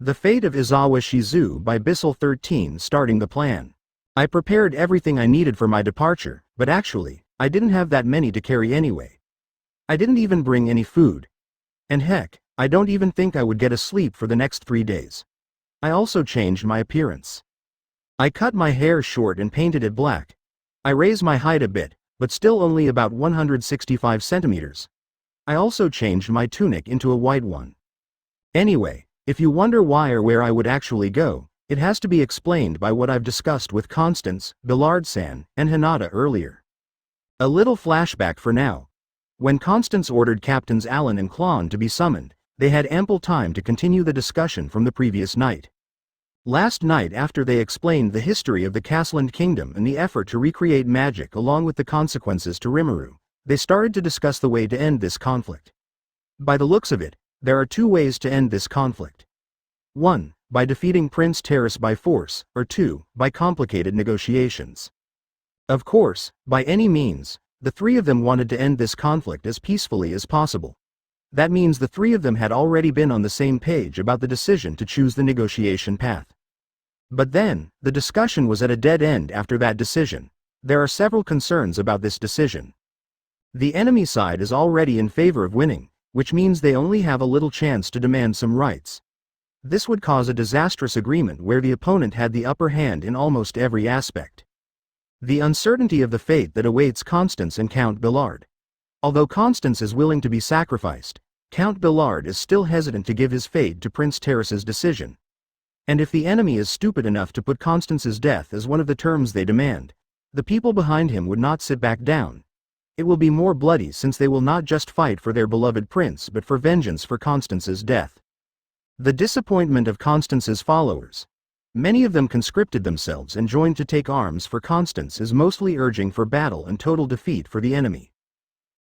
The Fate of Izawa Shizue by Bisel13 starting the plan. I prepared everything I needed for my departure, but actually, I didn't have that many to carry anyway. I didn't even bring any food. And heck, I don't even think I would get a sleep for the next 3 days. I also changed my appearance. I cut my hair short and painted it black. I raised my height a bit, but still only about 165 centimeters. I also changed my tunic into a white one. Anyway, if you wonder why or where I would actually go, it has to be explained by what I've discussed with Constance, Bisel13, and Hinata earlier. A little flashback for now. When Constance ordered Captains Allen and Klon to be summoned, they had ample time to continue the discussion from the previous night. Last night, after they explained the history of the Castland Kingdom and the effort to recreate magic along with the consequences to Rimuru, they started to discuss the way to end this conflict. By the looks of it, there are 2 ways to end this conflict. 1. By defeating Prince Terrace by force, or 2. By complicated negotiations. Of course, by any means, the 3 of them wanted to end this conflict as peacefully as possible. That means the 3 of them had already been on the same page about the decision to choose the negotiation path. But then, the discussion was at a dead end after that decision. There are several concerns about this decision. The enemy side is already in favor of winning, which means they only have a little chance to demand some rights. This would cause a disastrous agreement where the opponent had the upper hand in almost every aspect. The uncertainty of the fate that awaits Constance and Count Billard. Although Constance is willing to be sacrificed, Count Billard is still hesitant to give his fate to Prince Terrace's decision. And if the enemy is stupid enough to put Constance's death as one of the terms they demand, the people behind him would not sit back down. It will be more bloody since they will not just fight for their beloved prince but for vengeance for Constance's death. The disappointment of Constance's followers. Many of them conscripted themselves and joined to take arms for Constance is mostly urging for battle and total defeat for the enemy.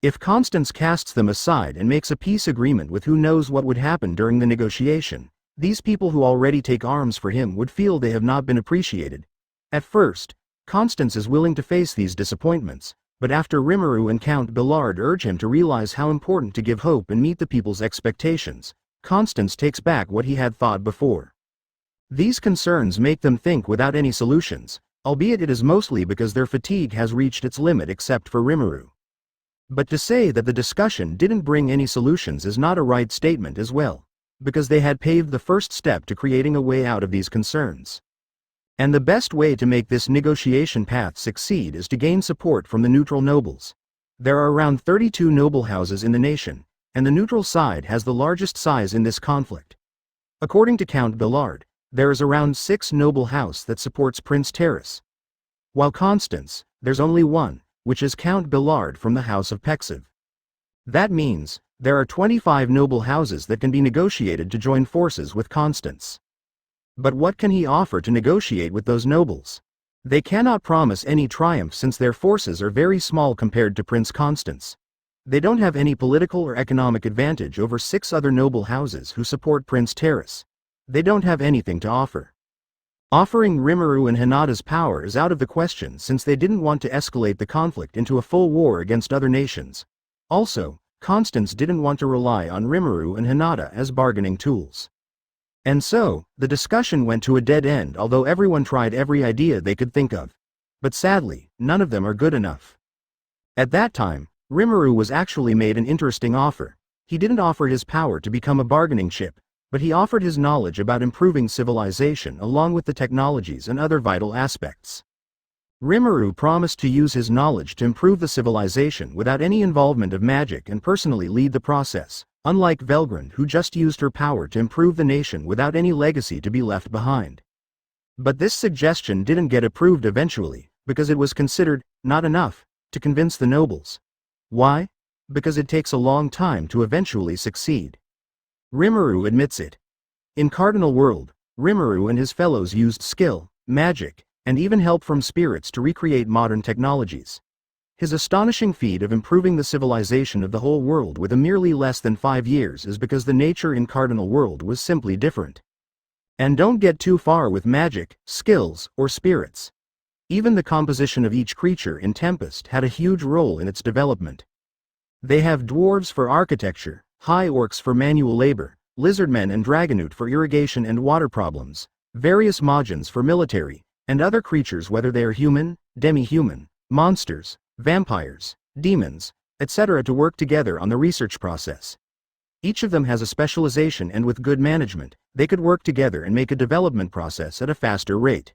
If Constance casts them aside and makes a peace agreement with who knows what would happen during the negotiation, these people who already take arms for him would feel they have not been appreciated. At first, Constance is willing to face these disappointments. But after Rimuru and Count Billard urge him to realize how important to give hope and meet the people's expectations, Constance takes back what he had thought before. These concerns make them think without any solutions, albeit it is mostly because their fatigue has reached its limit except for Rimuru. But to say that the discussion didn't bring any solutions is not a right statement as well, because they had paved the first step to creating a way out of these concerns. And the best way to make this negotiation path succeed is to gain support from the neutral nobles. There are around 32 noble houses in the nation, and the neutral side has the largest size in this conflict. According to Count Billard, there is around 6 noble house that supports Prince Terrace. While Constance, there's only one, which is Count Billard from the House of Pexiv. That means, there are 25 noble houses that can be negotiated to join forces with Constance. But what can he offer to negotiate with those nobles? They cannot promise any triumph since their forces are very small compared to Prince Constance. They don't have any political or economic advantage over 6 other noble houses who support Prince Terrace. They don't have anything to offer. Offering Rimuru and Hinata's power is out of the question since they didn't want to escalate the conflict into a full war against other nations. Also, Constance didn't want to rely on Rimuru and Hinata as bargaining tools. And so, the discussion went to a dead end although everyone tried every idea they could think of. But sadly, none of them are good enough. At that time, Rimuru was actually made an interesting offer. He didn't offer his power to become a bargaining chip, but he offered his knowledge about improving civilization along with the technologies and other vital aspects. Rimuru promised to use his knowledge to improve the civilization without any involvement of magic and personally lead the process. Unlike Velgrund who just used her power to improve the nation without any legacy to be left behind. But this suggestion didn't get approved eventually, because it was considered not enough to convince the nobles. Why? Because it takes a long time to eventually succeed. Rimuru admits it. In Cardinal World, Rimuru and his fellows used skill, magic, and even help from spirits to recreate modern technologies. His astonishing feat of improving the civilization of the whole world with a merely less than 5 years is because the nature in Cardinal World was simply different. And don't get too far with magic, skills, or spirits. Even the composition of each creature in Tempest had a huge role in its development. They have dwarves for architecture, high orcs for manual labor, lizardmen and dragonute for irrigation and water problems, various Majins for military, and other creatures whether they are human, demi-human, monsters, vampires, demons, etc. to work together on the research process. Each of them has a specialization, and with good management, they could work together and make a development process at a faster rate.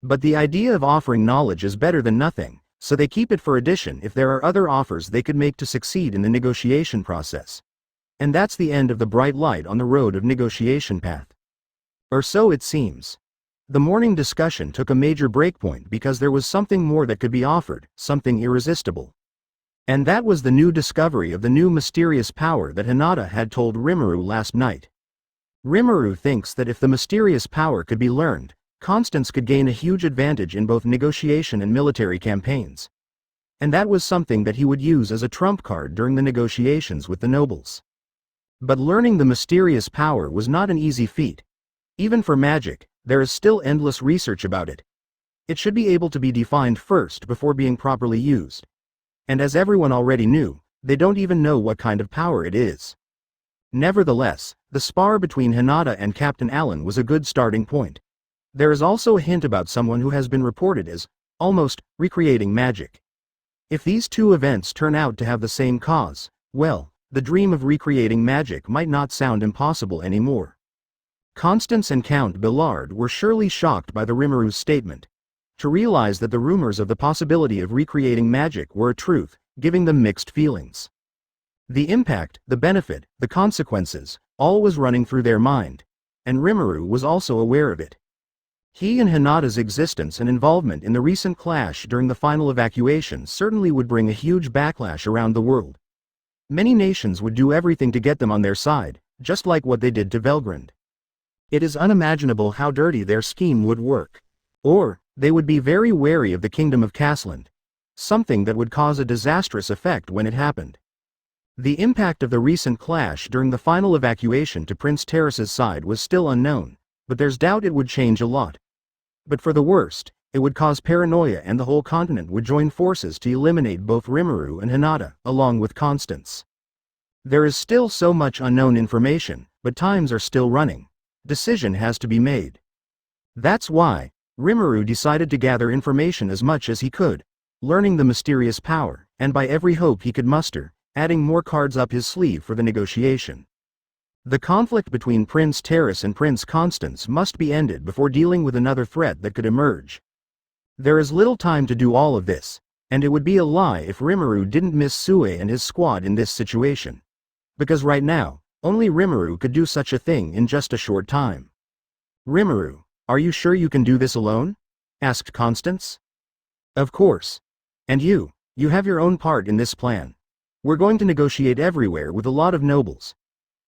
But the idea of offering knowledge is better than nothing, so they keep it for addition if there are other offers they could make to succeed in the negotiation process. And that's the end of the bright light on the road of negotiation path. Or so it seems. The morning discussion took a major breakpoint because there was something more that could be offered, something irresistible. And that was the new discovery of the new mysterious power that Hinata had told Rimuru last night. Rimuru thinks that if the mysterious power could be learned, Constance could gain a huge advantage in both negotiation and military campaigns. And that was something that he would use as a trump card during the negotiations with the nobles. But learning the mysterious power was not an easy feat. Even for magic, there is still endless research about it. It should be able to be defined first before being properly used. And as everyone already knew, they don't even know what kind of power it is. Nevertheless, the spar between Hinata and Captain Allen was a good starting point. There is also a hint about someone who has been reported as, almost, recreating magic. If these two events turn out to have the same cause, well, the dream of recreating magic might not sound impossible anymore. Constance and Count Billard were surely shocked by the Rimuru's statement. To realize that the rumors of the possibility of recreating magic were a truth, giving them mixed feelings. The impact, the benefit, the consequences, all was running through their mind, and Rimuru was also aware of it. He and Hinata's existence and involvement in the recent clash during the final evacuation certainly would bring a huge backlash around the world. Many nations would do everything to get them on their side, just like what they did to Velgrund. It is unimaginable how dirty their scheme would work. Or, they would be very wary of the Kingdom of Castland. Something that would cause a disastrous effect when it happened. The impact of the recent clash during the final evacuation to Prince Terrace's side was still unknown, but there's doubt it would change a lot. But for the worst, it would cause paranoia, and the whole continent would join forces to eliminate both Rimuru and Hinata, along with Constance. There is still so much unknown information, but times are still running. Decision has to be made. That's why Rimuru decided to gather information as much as he could, learning the mysterious power, and by every hope he could muster, adding more cards up his sleeve for the negotiation. The conflict between Prince Terrace and Prince Constance must be ended before dealing with another threat that could emerge. There is little time to do all of this, and it would be a lie if Rimuru didn't miss Sue and his squad in this situation. Because right now, only Rimuru could do such a thing in just a short time. Rimuru, are you sure you can do this alone? Asked Constance. Of course. And you have your own part in this plan. We're going to negotiate everywhere with a lot of nobles.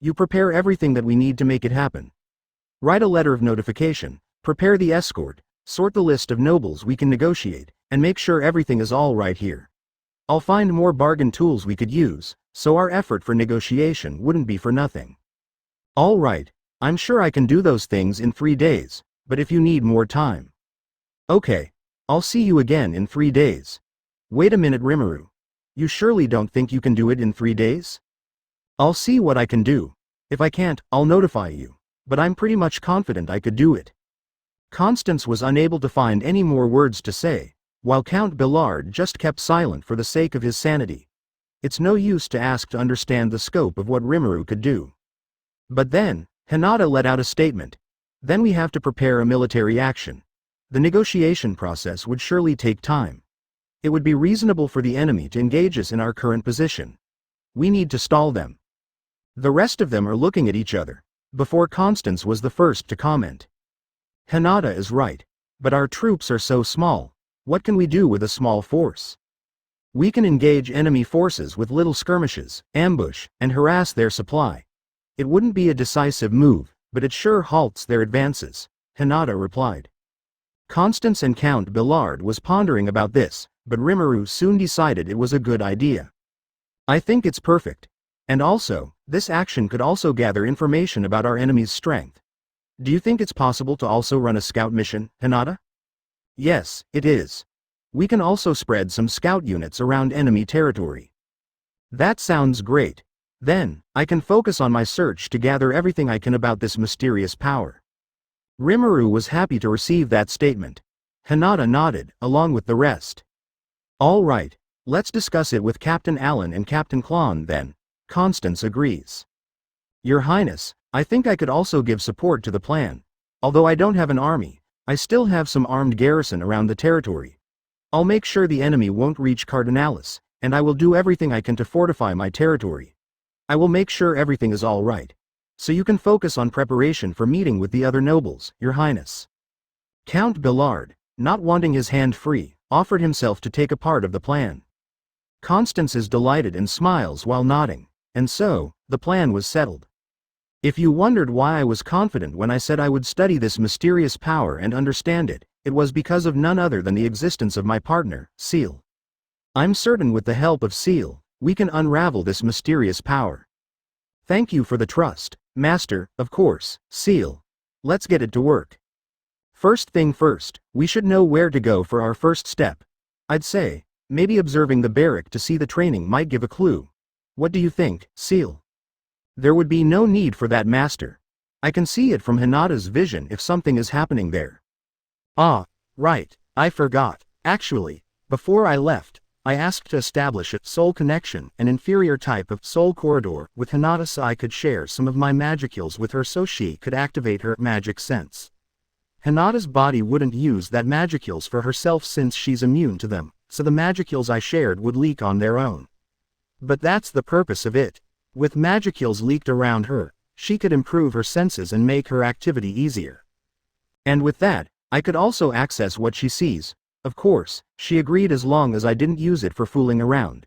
You prepare everything that we need to make it happen. Write a letter of notification, prepare the escort, sort the list of nobles we can negotiate, and make sure everything is all right here. I'll find more bargain tools we could use, so our effort for negotiation wouldn't be for nothing. All right, I'm sure I can do those things in 3 days, but if you need more time. Okay, I'll see you again in 3 days. Wait a minute, Rimuru. You surely don't think you can do it in 3 days? I'll see what I can do. If I can't, I'll notify you, but I'm pretty much confident I could do it. Constance was unable to find any more words to say, while Count Billard just kept silent for the sake of his sanity. It's no use to ask to understand the scope of what Rimuru could do. But then, Hinata let out a statement. Then we have to prepare a military action. The negotiation process would surely take time. It would be reasonable for the enemy to engage us in our current position. We need to stall them. The rest of them are looking at each other, before Constance was the first to comment. Hinata is right, but our troops are so small. What can we do with a small force? We can engage enemy forces with little skirmishes, ambush, and harass their supply. It wouldn't be a decisive move, but it sure halts their advances, Hinata replied. Constance and Count Billard was pondering about this, but Rimuru soon decided it was a good idea. I think it's perfect. And also, this action could also gather information about our enemy's strength. Do you think it's possible to also run a scout mission, Hinata? Yes, it is. We can also spread some scout units around enemy territory. That sounds great. Then, I can focus on my search to gather everything I can about this mysterious power. Rimuru was happy to receive that statement. Hinata nodded, along with the rest. All right, let's discuss it with Captain Allen and Captain Klon then. Constance agrees. Your Highness, I think I could also give support to the plan. Although I don't have an army, I still have some armed garrison around the territory. I'll make sure the enemy won't reach Cardinalis, and I will do everything I can to fortify my territory. I will make sure everything is all right. So you can focus on preparation for meeting with the other nobles, Your Highness. Count Billard, not wanting his hand free, offered himself to take a part of the plan. Constance is delighted and smiles while nodding, and so, the plan was settled. If you wondered why I was confident when I said I would study this mysterious power and understand it, it was because of none other than the existence of my partner, Seal. I'm certain with the help of Seal, we can unravel this mysterious power. Thank you for the trust, Master, of course, Seal. Let's get it to work. First thing first, we should know where to go for our first step. I'd say, maybe observing the barrack to see the training might give a clue. What do you think, Seal? There would be no need for that, Master. I can see it from Hinata's vision if something is happening there. Ah, right, I forgot. Actually, before I left, I asked to establish a soul connection, an inferior type of soul corridor, with Hinata so I could share some of my magicules with her so she could activate her magic sense. Hinata's body wouldn't use that magicules for herself since she's immune to them, so the magicules I shared would leak on their own. But that's the purpose of it. With magicules leaked around her, she could improve her senses and make her activity easier. And with that, I could also access what she sees. Of course, she agreed as long as I didn't use it for fooling around.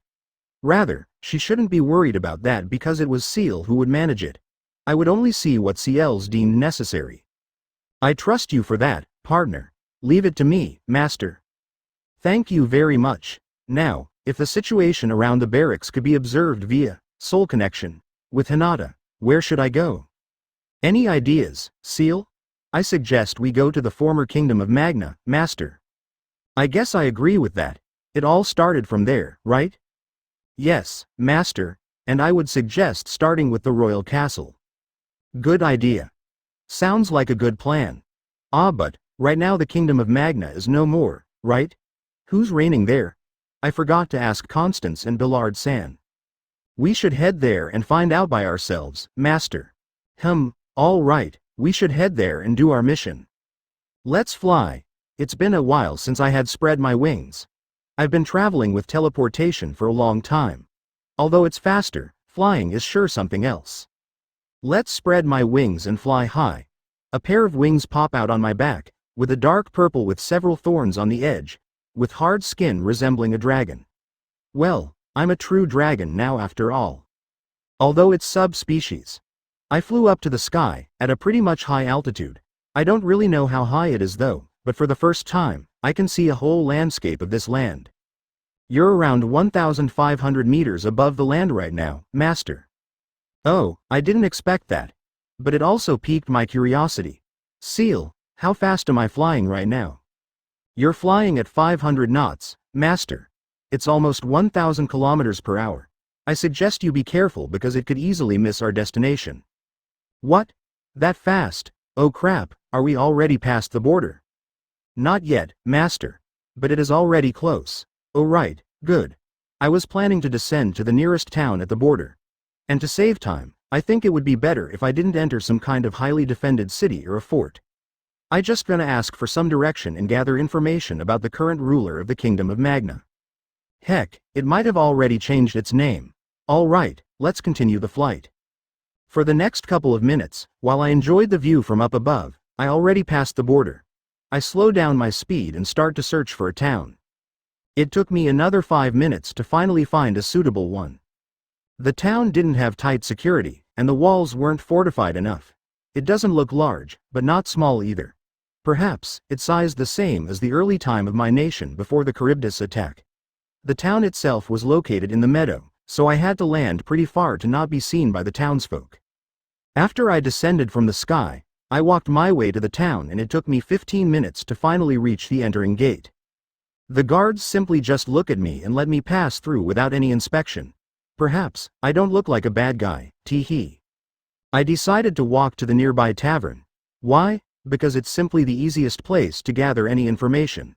Rather, she shouldn't be worried about that because it was Seal who would manage it. I would only see what CLs deemed necessary. I trust you for that, partner. Leave it to me, Master. Thank you very much. Now, if the situation around the barracks could be observed via soul connection with Hinata, where should I go? Any ideas, Seal? I suggest we go to the former kingdom of Magna, Master. I guess I agree with that. It all started from there, right? Yes, Master, and I would suggest starting with the royal castle. Good idea. Sounds like a good plan. Ah, but right now the kingdom of Magna is no more, right? Who's reigning there? I forgot to ask Constance and Billard-san. We should head there and find out by ourselves, Master. All right, we should head there and do our mission. Let's fly. It's been a while since I had spread my wings. I've been traveling with teleportation for a long time. Although it's faster, flying is sure something else. Let's spread my wings and fly high. A pair of wings pop out on my back, with a dark purple with several thorns on the edge, with hard skin resembling a dragon. Well, I'm a true dragon now after all. Although it's subspecies. I flew up to the sky, at a pretty much high altitude. I don't really know how high it is though, but for the first time, I can see a whole landscape of this land. You're around 1,500 meters above the land right now, Master. Oh, I didn't expect that. But it also piqued my curiosity. Seal, how fast am I flying right now? You're flying at 500 knots, Master. It's almost 1,000 kilometers per hour. I suggest you be careful because it could easily miss our destination. What? That fast? Oh crap, are we already past the border? Not yet, Master. But it is already close. Oh right, good. I was planning to descend to the nearest town at the border. And to save time, I think it would be better if I didn't enter some kind of highly defended city or a fort. I just gonna ask for some direction and gather information about the current ruler of the Kingdom of Magna. Heck, it might have already changed its name. All right, let's continue the flight. For the next couple of minutes, while I enjoyed the view from up above, I already passed the border. I slow down my speed and start to search for a town. It took me another 5 minutes to finally find a suitable one. The town didn't have tight security, and the walls weren't fortified enough. It doesn't look large, but not small either. Perhaps, it's sized the same as the early time of my nation before the Charybdis attack. The town itself was located in the meadow, so I had to land pretty far to not be seen by the townsfolk. After I descended from the sky, I walked my way to the town and it took me 15 minutes to finally reach the entering gate. The guards simply just look at me and let me pass through without any inspection. Perhaps, I don't look like a bad guy, tee-hee. I decided to walk to the nearby tavern. Why? Because it's simply the easiest place to gather any information.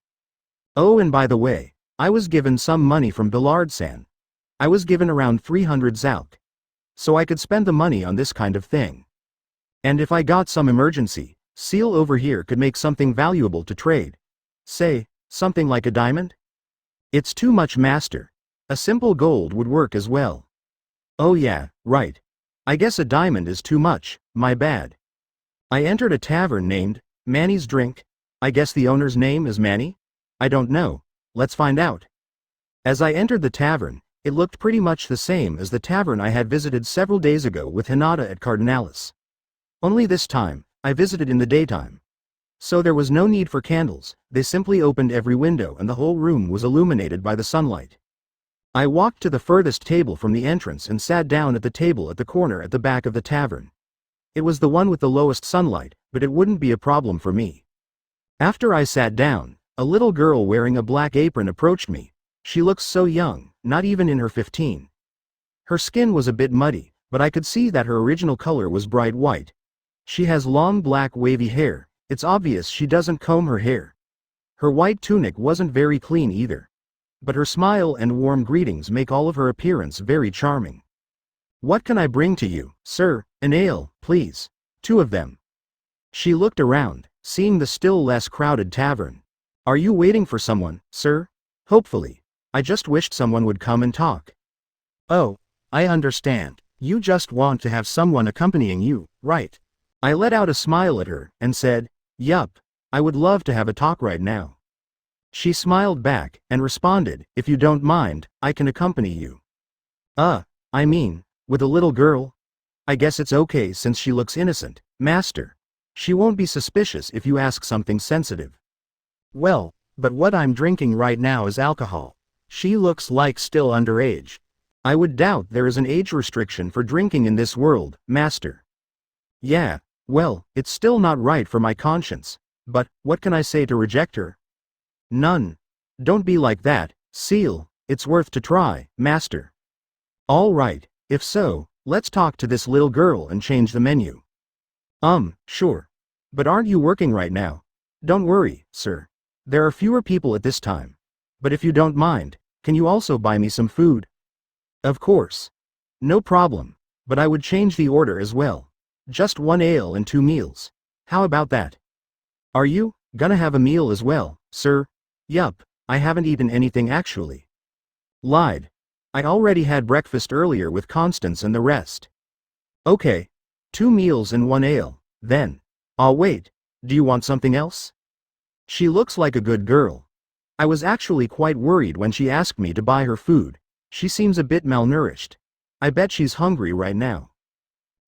Oh, and by the way, I was given some money from Bisel13. I was given around 300 zalk. So I could spend the money on this kind of thing. And if I got some emergency, Seal over here could make something valuable to trade. Say, something like a diamond? It's too much, master. A simple gold would work as well. Oh yeah, right. I guess a diamond is too much, my bad. I entered a tavern named Manny's Drink. I guess the owner's name is Manny? I don't know. Let's find out. As I entered the tavern, it looked pretty much the same as the tavern I had visited several days ago with Hinata at Cardinalis. Only this time, I visited in the daytime. So there was no need for candles, they simply opened every window and the whole room was illuminated by the sunlight. I walked to the furthest table from the entrance and sat down at the table at the corner at the back of the tavern. It was the one with the lowest sunlight, but it wouldn't be a problem for me. After I sat down, a little girl wearing a black apron approached me. She looks so young, not even in her 15. Her skin was a bit muddy, but I could see that her original color was bright white. She has long black wavy hair, it's obvious she doesn't comb her hair. Her white tunic wasn't very clean either. But her smile and warm greetings make all of her appearance very charming. What can I bring to you, sir? An ale, please. 2 of them. She looked around, seeing the still less crowded tavern. Are you waiting for someone, sir? Hopefully. I just wished someone would come and talk. Oh, I understand. You just want to have someone accompanying you, right? I let out a smile at her and said, yup, I would love to have a talk right now. She smiled back and responded, if you don't mind, I can accompany you. I mean, with a little girl? I guess it's okay since she looks innocent, master. She won't be suspicious if you ask something sensitive. Well, but what I'm drinking right now is alcohol. She looks like still underage. I would doubt there is an age restriction for drinking in this world, master. Yeah, well, it's still not right for my conscience. But, what can I say to reject her? None. Don't be like that, Seal, it's worth to try, master. All right, if so, let's talk to this little girl and change the menu. Sure. But aren't you working right now? Don't worry, sir. There are fewer people at this time. But if you don't mind, can you also buy me some food? Of course. No problem, but I would change the order as well. Just 1 ale and 2 meals. How about that? Are you gonna have a meal as well, sir? Yup, I haven't eaten anything actually. Lied. I already had breakfast earlier with Constance and the rest. Okay. 2 meals and 1 ale, then. I'll wait. Do you want something else? She looks like a good girl. I was actually quite worried when she asked me to buy her food. She seems a bit malnourished. I bet she's hungry right now.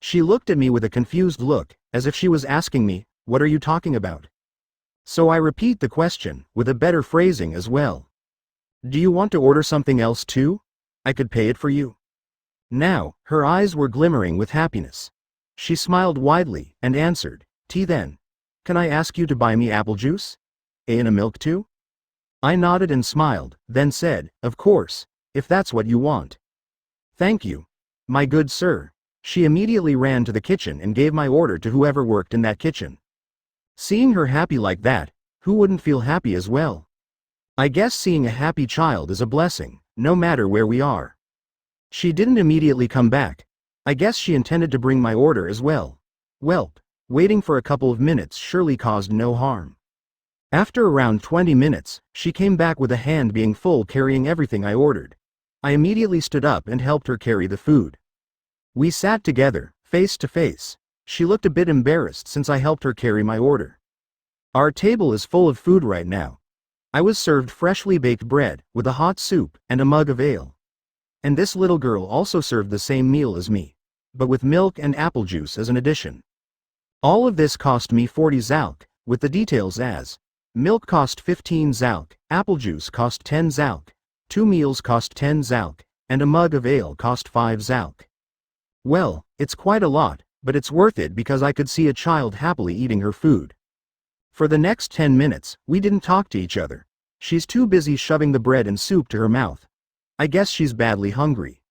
She looked at me with a confused look, as if she was asking me, what are you talking about? So I repeat the question, with a better phrasing as well. Do you want to order something else too? I could pay it for you. Now, her eyes were glimmering with happiness. She smiled widely, and answered, tea then. Can I ask you to buy me apple juice? And a milk too? I nodded and smiled, then said, of course, if that's what you want. Thank you. My good sir. She immediately ran to the kitchen and gave my order to whoever worked in that kitchen. Seeing her happy like that, who wouldn't feel happy as well? I guess seeing a happy child is a blessing, no matter where we are. She didn't immediately come back. I guess she intended to bring my order as well. Welp, waiting for a couple of minutes surely caused no harm. After around 20 minutes, she came back with a hand being full carrying everything I ordered. I immediately stood up and helped her carry the food. We sat together, face to face. She looked a bit embarrassed since I helped her carry my order. Our table is full of food right now. I was served freshly baked bread, with a hot soup, and a mug of ale. And this little girl also served the same meal as me, but with milk and apple juice as an addition. All of this cost me 40 zalk, with the details as, milk cost 15 zalk, apple juice cost 10 zalk, 2 meals cost 10 zalk, and a mug of ale cost 5 zalk. Well, it's quite a lot, but it's worth it because I could see a child happily eating her food. For the next 10 minutes, we didn't talk to each other. She's too busy shoving the bread and soup to her mouth. I guess she's badly hungry.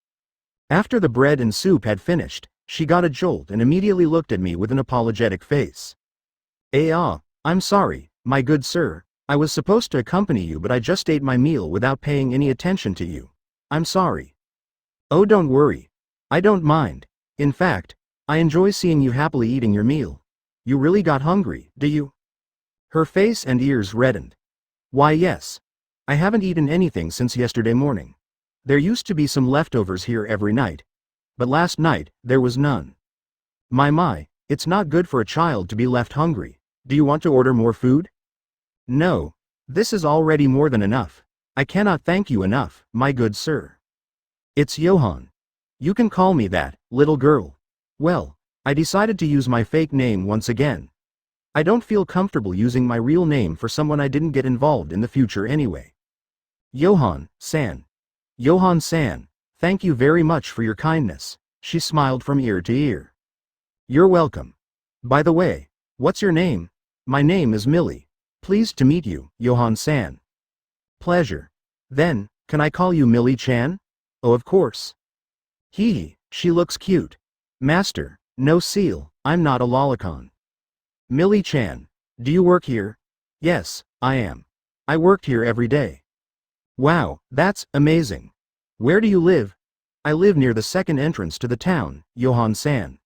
After the bread and soup had finished, she got a jolt and immediately looked at me with an apologetic face. I'm sorry, my good sir. I was supposed to accompany you, but I just ate my meal without paying any attention to you. I'm sorry. Oh, don't worry. I don't mind. In fact, I enjoy seeing you happily eating your meal. You really got hungry, do you? Her face and ears reddened. Why, yes. I haven't eaten anything since yesterday morning. There used to be some leftovers here every night. But last night, there was none. My, it's not good for a child to be left hungry. Do you want to order more food? No. This is already more than enough. I cannot thank you enough, my good sir. It's Johan. You can call me that, little girl. Well, I decided to use my fake name once again. I don't feel comfortable using my real name for someone I didn't get involved in the future anyway. Johan-san. Johan-san, thank you very much for your kindness. She smiled from ear to ear. You're welcome. By the way, what's your name? My name is Millie. Pleased to meet you, Johan-san. Pleasure. Then, can I call you Millie-chan? Oh, of course. She looks cute. Master, no seal, I'm not a lolicon. Millie-chan, do you work here? Yes, I am. I worked here every day. Wow, that's amazing. Where do you live? I live near the second entrance to the town, Johan-san.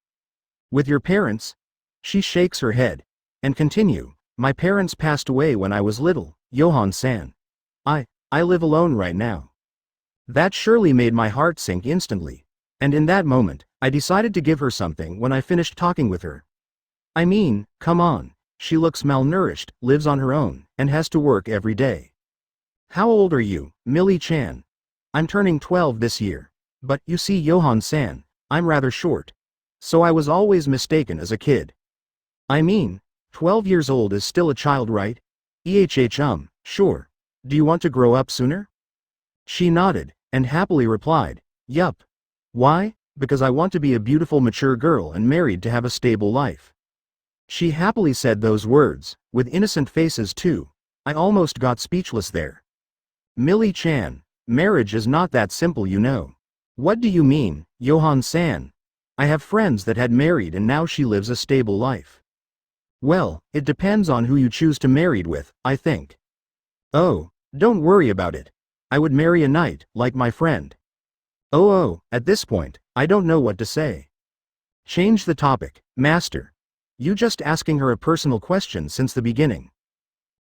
With your parents? She shakes her head. And continue, my parents passed away when I was little, Johan-san. I live alone right now. That surely made my heart sink instantly. And in that moment, I decided to give her something when I finished talking with her. I mean, come on, she looks malnourished, lives on her own, and has to work every day. How old are you, Millie-chan? I'm turning 12 this year. But, you see Johan-san, I'm rather short. So I was always mistaken as a kid. I mean, 12 years old is still a child, right? Sure. Do you want to grow up sooner? She nodded, and happily replied, yup. Why? Because I want to be a beautiful mature girl and married to have a stable life. She happily said those words, with innocent faces too. I almost got speechless there. Millie-chan, marriage is not that simple, you know. What do you mean, Johan-san? I have friends that had married and now she lives a stable life. Well, it depends on who you choose to marry with, I think. Oh, don't worry about it. I would marry a knight, like my friend. At this point, I don't know what to say. Change the topic, master. You just asking her a personal question since the beginning.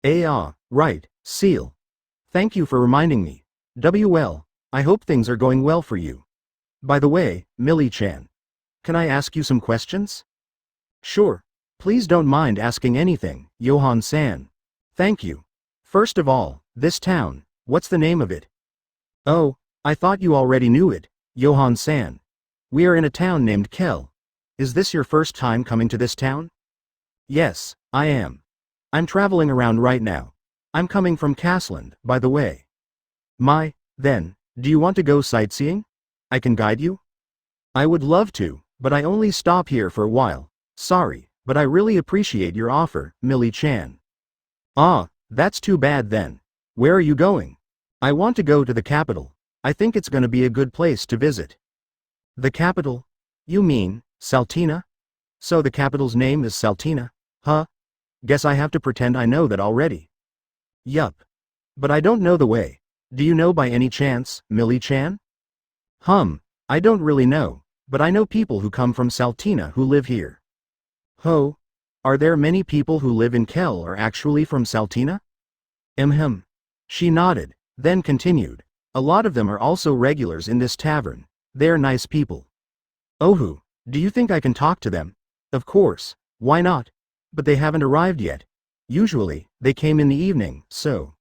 Right, seal. Thank you for reminding me. I hope things are going well for you. By the way, Millie-chan. Can I ask you some questions? Sure. Please don't mind asking anything, Johan-san. Thank you. First of all, this town, what's the name of it? Oh, I thought you already knew it, Johan-san. We are in a town named Kel. Is this your first time coming to this town? Yes, I am. I'm traveling around right now. I'm coming from Castland, by the way. Then, do you want to go sightseeing? I can guide you? I would love to, but I only stop here for a while. Sorry, but I really appreciate your offer, Millie-chan. That's too bad then. Where are you going? I want to go to the capital. I think it's gonna be a good place to visit. The capital? You mean, Saltina? So the capital's name is Saltina, huh? Guess I have to pretend I know that already. Yup. But I don't know the way. Do you know by any chance, Millie-chan? I don't really know, but I know people who come from Saltina who live here. Are there many people who live in Kel are actually from Saltina? She nodded, then continued. A lot of them are also regulars in this tavern. They're nice people. Do you think I can talk to them? Of course, why not? But they haven't arrived yet. Usually, they came in the evening, so.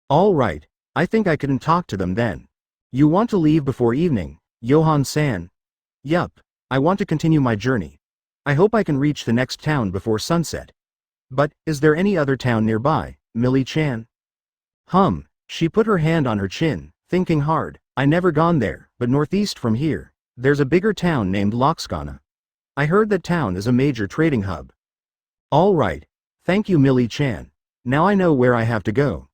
All right, I think I can talk to them then. You want to leave before evening, Johan-san? Yup, I want to continue my journey. I hope I can reach the next town before sunset. But, is there any other town nearby, Millie-chan? She put her hand on her chin, thinking hard. I never gone there, but northeast from here, there's a bigger town named Loxkana. I heard that town is a major trading hub. All right. Thank you, Millie-chan. Now I know where I have to go.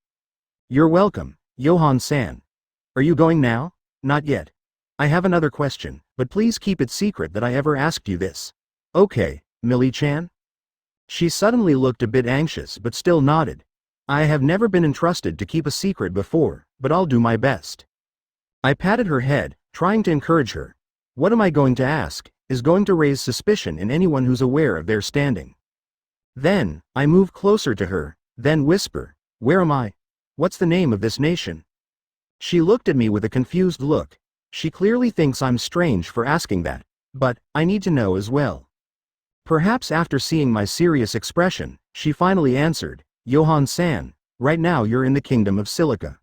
You're welcome, Johan-san. Are you going now? Not yet. I have another question, but please keep it secret that I ever asked you this. Okay, Millie-chan? She suddenly looked a bit anxious but still nodded. I have never been entrusted to keep a secret before, but I'll do my best. I patted her head, trying to encourage her. What am I going to ask is going to raise suspicion in anyone who's aware of their standing. Then, I move closer to her, then whisper, where am I? What's the name of this nation? She looked at me with a confused look. She clearly thinks I'm strange for asking that, but I need to know as well. Perhaps after seeing my serious expression, she finally answered, Johan-san, right now you're in the kingdom of Silica.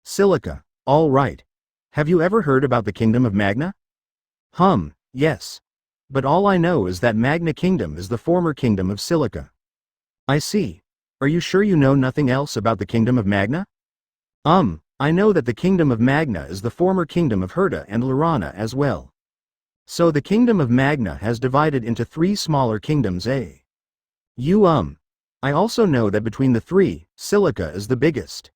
Silica, all right. Have you ever heard about the kingdom of Magna? Yes. But all I know is that Magna Kingdom is the former kingdom of Silica. I see. Are you sure you know nothing else about the kingdom of Magna? I know that the kingdom of Magna is the former kingdom of Herta and Lorana as well. So the kingdom of Magna has divided into 3 smaller kingdoms, eh? I also know that between the 3, Silica is the biggest.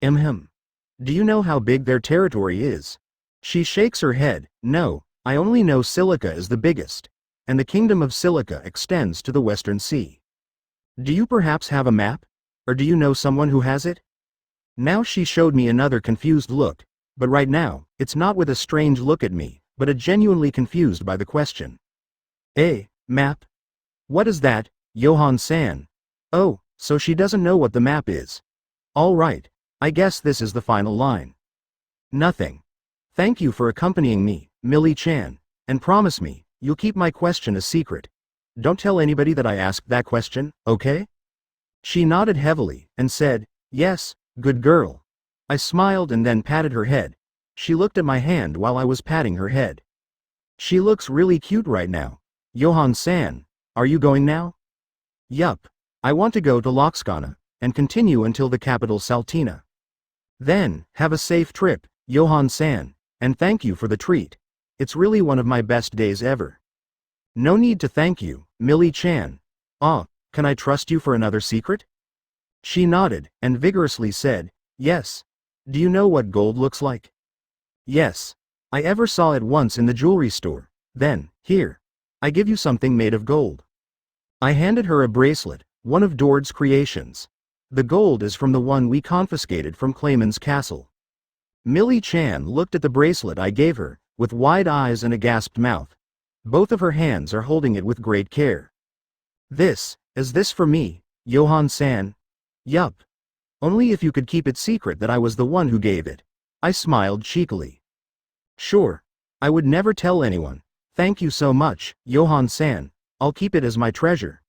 Do you know how big their territory is? She shakes her head. No, I only know Silica is the biggest, and the kingdom of Silica extends to the Western Sea. Do you perhaps have a map? Or do you know someone who has it? Now she showed me another confused look, but right now, it's not with a strange look at me, but a genuinely confused by the question. Map? What is that, Johan-san? Oh, so she doesn't know what the map is. All right, I guess this is the final line. Nothing. Thank you for accompanying me, Millie-chan, and promise me, you'll keep my question a secret. Don't tell anybody that I asked that question, okay? She nodded heavily, and said, yes, good girl. I smiled and then patted her head. She looked at my hand while I was patting her head. She looks really cute right now. Johan-san, are you going now? Yup. I want to go to Loxkana, and continue until the capital Saltina. Then, have a safe trip, Johan-san, and thank you for the treat. It's really one of my best days ever. No need to thank you, Millie-chan. Can I trust you for another secret? She nodded, and vigorously said, yes. Do you know what gold looks like? Yes. I ever saw it once in the jewelry store. Then, here. I give you something made of gold. I handed her a bracelet, one of Dord's creations. The gold is from the one we confiscated from Clayman's castle. Millie-chan looked at the bracelet I gave her, with wide eyes and a gasped mouth. Both of her hands are holding it with great care. Is this for me, Johan-san? Yup. Only if you could keep it secret that I was the one who gave it. I smiled cheekily. Sure. I would never tell anyone. Thank you so much, Johan-san. I'll keep it as my treasure.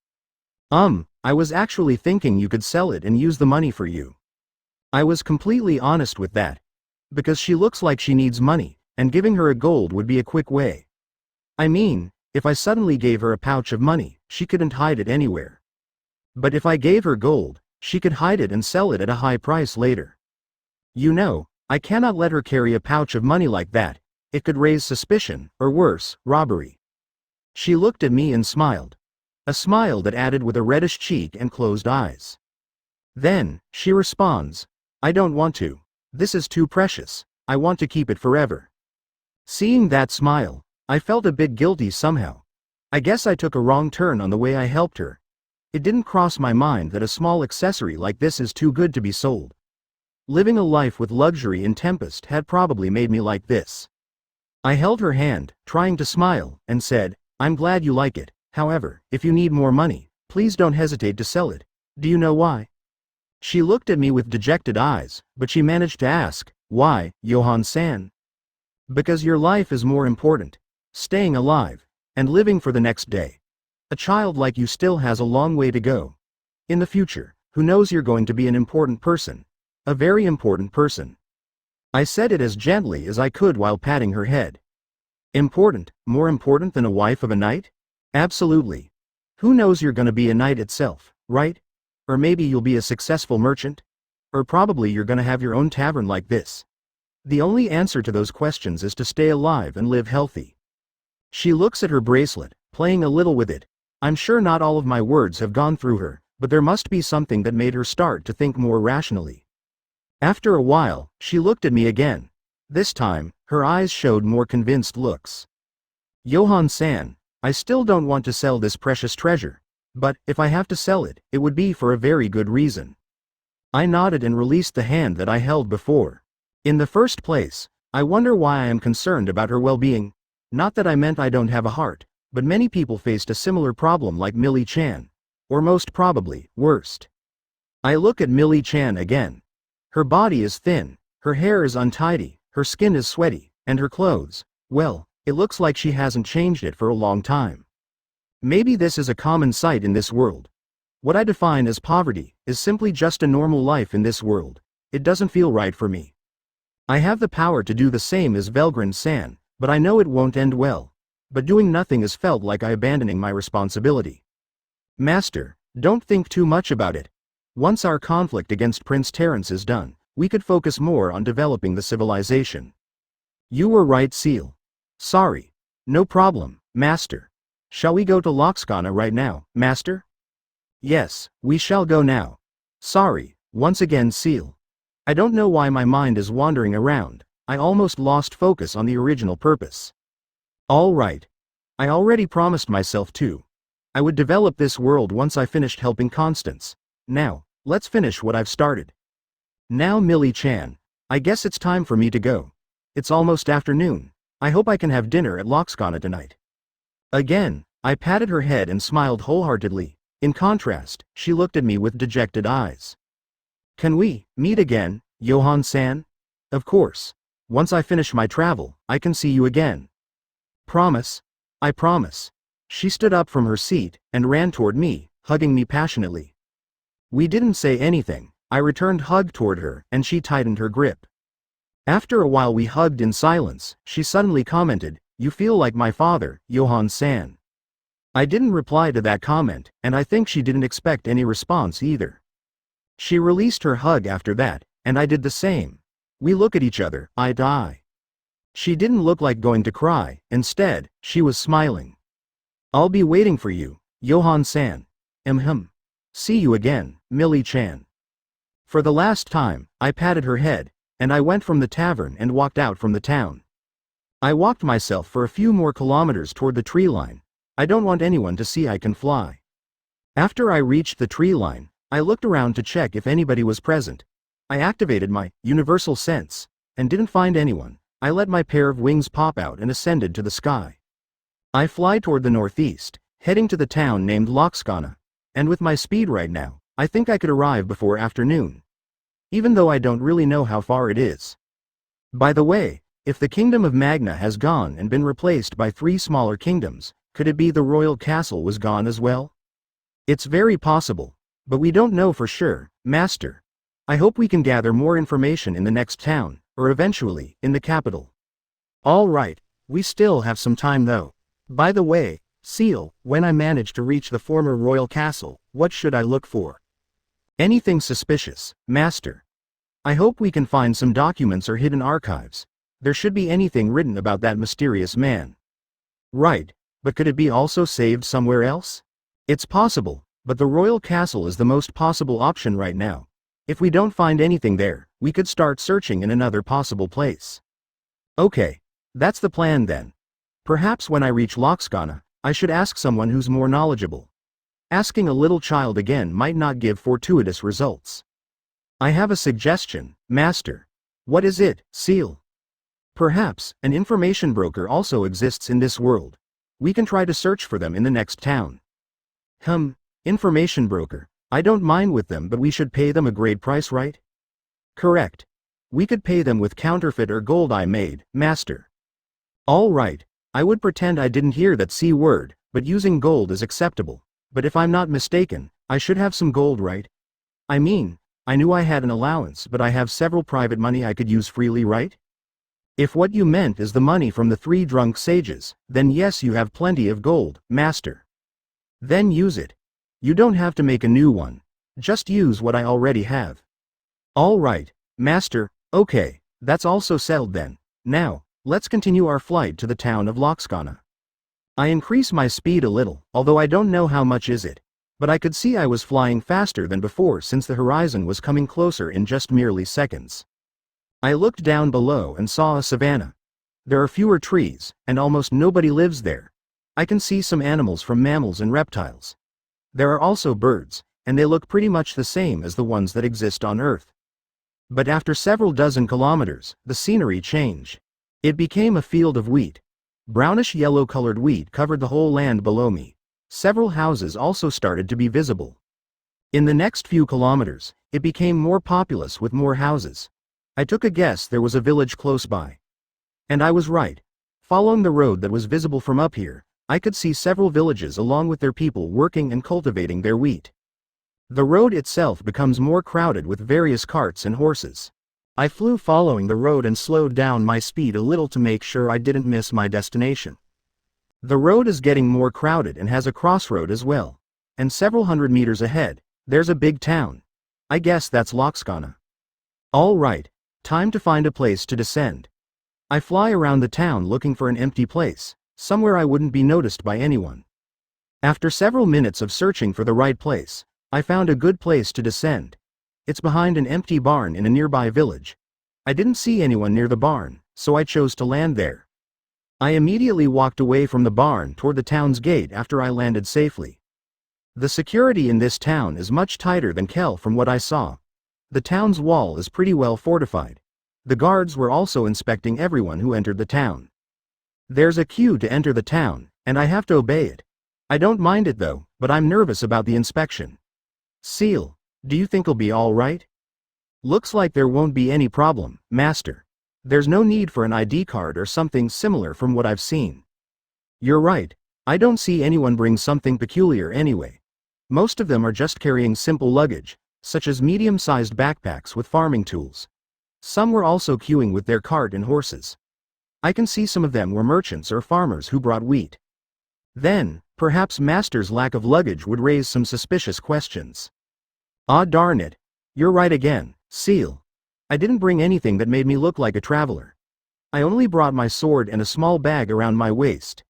I was actually thinking you could sell it and use the money for you. I was completely honest with that. Because she looks like she needs money, and giving her a gold would be a quick way. I mean, if I suddenly gave her a pouch of money, she couldn't hide it anywhere. But if I gave her gold, she could hide it and sell it at a high price later. You know, I cannot let her carry a pouch of money like that. It could raise suspicion, or worse, robbery. She looked at me and smiled. A smile that added with a reddish cheek and closed eyes. Then, she responds, I don't want to. This is too precious. I want to keep it forever. Seeing that smile, I felt a bit guilty somehow. I guess I took a wrong turn on the way I helped her. It didn't cross my mind that a small accessory like this is too good to be sold. Living a life with luxury in Tempest had probably made me like this. I held her hand, trying to smile, and said, I'm glad you like it. However, if you need more money, please don't hesitate to sell it. Do you know why? She looked at me with dejected eyes, but she managed to ask, why, Johan-san? Because your life is more important. Staying alive, and living for the next day. A child like you still has a long way to go. In the future, who knows, you're going to be an important person. A very important person. I said it as gently as I could while patting her head. Important, more important than a wife of a knight? Absolutely. Who knows, you're gonna be a knight itself, right? Or maybe you'll be a successful merchant? Or probably you're gonna have your own tavern like this. The only answer to those questions is to stay alive and live healthy. She looks at her bracelet, playing a little with it. I'm sure not all of my words have gone through her, but there must be something that made her start to think more rationally. After a while, she looked at me again. This time, Her eyes showed more convinced looks. Johan-san, I still don't want to sell this precious treasure. But, if I have to sell it, it would be for a very good reason. I nodded and released the hand that I held before. In the first place, I wonder why I am concerned about her well-being. Not that I meant I don't have a heart, but many people faced a similar problem like Millie-chan. Or most probably, worst. I look at Millie-chan again. Her body is thin, her hair is untidy, her skin is sweaty, and her clothes, well, it looks like she hasn't changed it for a long time. Maybe this is a common sight in this world. What I define as poverty is simply just a normal life in this world. It doesn't feel right for me. I have the power to do the same as Velgren-san, but I know it won't end well. But doing nothing is felt like I abandoning my responsibility. Master, don't think too much about it. Once our conflict against Prince Terence is done, we could focus more on developing the civilization. You were right, Seal. Sorry. No problem, Master. Shall we go to Loxcana right now, Master? Yes, we shall go now. Sorry, once again, Seal. I don't know why my mind is wandering around. I almost lost focus on the original purpose. All right. I already promised myself to. I would develop this world once I finished helping Constance. Now, let's finish what I've started. Now Millie-chan, I guess it's time for me to go. It's almost afternoon. I hope I can have dinner at Loxcana tonight. Again, I patted her head and smiled wholeheartedly. In contrast, she looked at me with dejected eyes. Can we meet again, Johan-san? Of course. Once I finish my travel, I can see you again. Promise? I promise. She stood up from her seat and ran toward me, hugging me passionately. We didn't say anything. I returned hug toward her and she tightened her grip. After a while we hugged in silence. She suddenly commented, "You feel like my father, Johan-san." I didn't reply to that comment, and I think she didn't expect any response either. She released her hug after that, and I did the same. We look at each other, eye to eye. She didn't look like going to cry. Instead, she was smiling. I'll be waiting for you, Johan-san. See you again, Millie-chan. For the last time, I patted her head, and I went from the tavern and walked out from the town. I walked myself for a few more kilometers toward the tree line. I don't want anyone to see I can fly. After I reached the tree line, I looked around to check if anybody was present. I activated my universal sense, and didn't find anyone. I let my pair of wings pop out and ascended to the sky. I fly toward the northeast, heading to the town named Loxcana, and with my speed right now, I think I could arrive before afternoon. Even though I don't really know how far it is. By the way, if the kingdom of Magna has gone and been replaced by 3 smaller kingdoms, could it be the royal castle was gone as well? It's very possible, but we don't know for sure, Master. I hope we can gather more information in the next town, or eventually, in the capital. All right, we still have some time though. By the way, Seal, when I manage to reach the former royal castle, what should I look for? Anything suspicious, Master. I hope we can find some documents or hidden archives. There should be anything written about that mysterious man. Right, but could it be also saved somewhere else? It's possible, but the royal castle is the most possible option right now. If we don't find anything there, we could start searching in another possible place. Okay, that's the plan then. Perhaps when I reach Loxcana, I should ask someone who's more knowledgeable. Asking a little child again might not give fortuitous results. I have a suggestion, Master. What is it, Seal? Perhaps an information broker also exists in this world. We can try to search for them in the next town. Information broker. I don't mind with them, but we should pay them a great price, right? Correct. We could pay them with counterfeit or gold I made, Master. All right, I would pretend I didn't hear that C word, but using gold is acceptable. But if I'm not mistaken, I should have some gold, right? I mean, I knew I had an allowance, but I have several private money I could use freely, right? If what you meant is the money from the 3 drunk sages, then yes, you have plenty of gold, Master. Then use it. You don't have to make a new one. Just use what I already have. All right, Master. Okay, that's also settled then. Now, let's continue our flight to the town of Loxcana. I increase my speed a little, although I don't know how much is it. But I could see I was flying faster than before since the horizon was coming closer in just merely seconds. I looked down below and saw a savanna. There are fewer trees, and almost nobody lives there. I can see some animals from mammals and reptiles. There are also birds, and they look pretty much the same as the ones that exist on Earth. But after several dozen kilometers, the scenery changed. It became a field of wheat. Brownish yellow-colored wheat covered the whole land below me. Several houses also started to be visible. In the next few kilometers, it became more populous with more houses. I took a guess there was a village close by. And I was right. Following the road that was visible from up here, I could see several villages along with their people working and cultivating their wheat. The road itself becomes more crowded with various carts and horses. I flew following the road and slowed down my speed a little to make sure I didn't miss my destination. The road is getting more crowded and has a crossroad as well. And several hundred meters ahead, there's a big town. I guess that's Loxcana. All right, time to find a place to descend. I fly around the town looking for an empty place, somewhere I wouldn't be noticed by anyone. After several minutes of searching for the right place, I found a good place to descend. It's behind an empty barn in a nearby village. I didn't see anyone near the barn, so I chose to land there. I immediately walked away from the barn toward the town's gate after I landed safely. The security in this town is much tighter than Kel from what I saw. The town's wall is pretty well fortified. The guards were also inspecting everyone who entered the town. There's a queue to enter the town, and I have to obey it. I don't mind it though, but I'm nervous about the inspection. Seal, do you think it'll be all right? Looks like there won't be any problem, Master. There's no need for an ID card or something similar from what I've seen. You're right, I don't see anyone bring something peculiar anyway. Most of them are just carrying simple luggage, such as medium-sized backpacks with farming tools. Some were also queuing with their cart and horses. I can see some of them were merchants or farmers who brought wheat. Then, perhaps Master's lack of luggage would raise some suspicious questions. Ah darn it. You're right again, Seal. I didn't bring anything that made me look like a traveler. I only brought my sword and a small bag around my waist.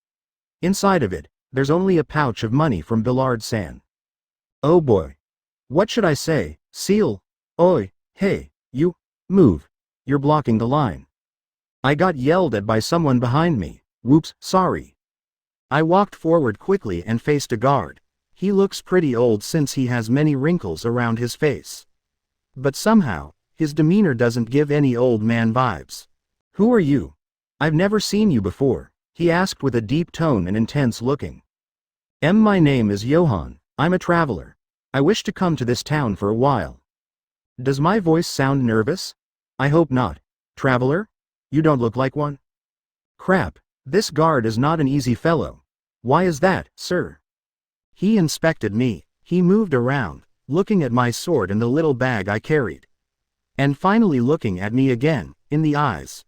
Inside of it, there's only a pouch of money from Bisel13. Oh boy. What should I say, Seal? Oi, hey, you, move. You're blocking the line. I got yelled at by someone behind me. Whoops, sorry. I walked forward quickly and faced a guard. He looks pretty old since he has many wrinkles around his face. But somehow, his demeanor doesn't give any old man vibes. Who are you? I've never seen you before, he asked with a deep tone and intense looking. My name is Johan, I'm a traveler. I wish to come to this town for a while. Does my voice sound nervous? I hope not. Traveler? You don't look like one. Crap, this guard is not an easy fellow. Why is that, sir? He inspected me, he moved around, looking at my sword and the little bag I carried. And finally looking at me again, in the eyes.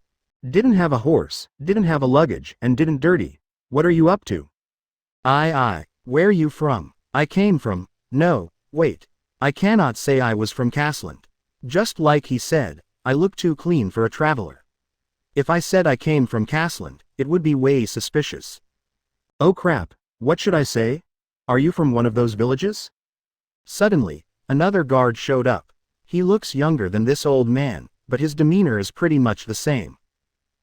Didn't have a horse, didn't have a luggage, and didn't dirty. What are you up to? Where you from? I came from, no, wait. I cannot say I was from Casland. Just like he said, I look too clean for a traveler. If I said I came from Casland, it would be way suspicious. Oh crap, what should I say? Are you from one of those villages? Suddenly, another guard showed up. He looks younger than this old man, but his demeanor is pretty much the same.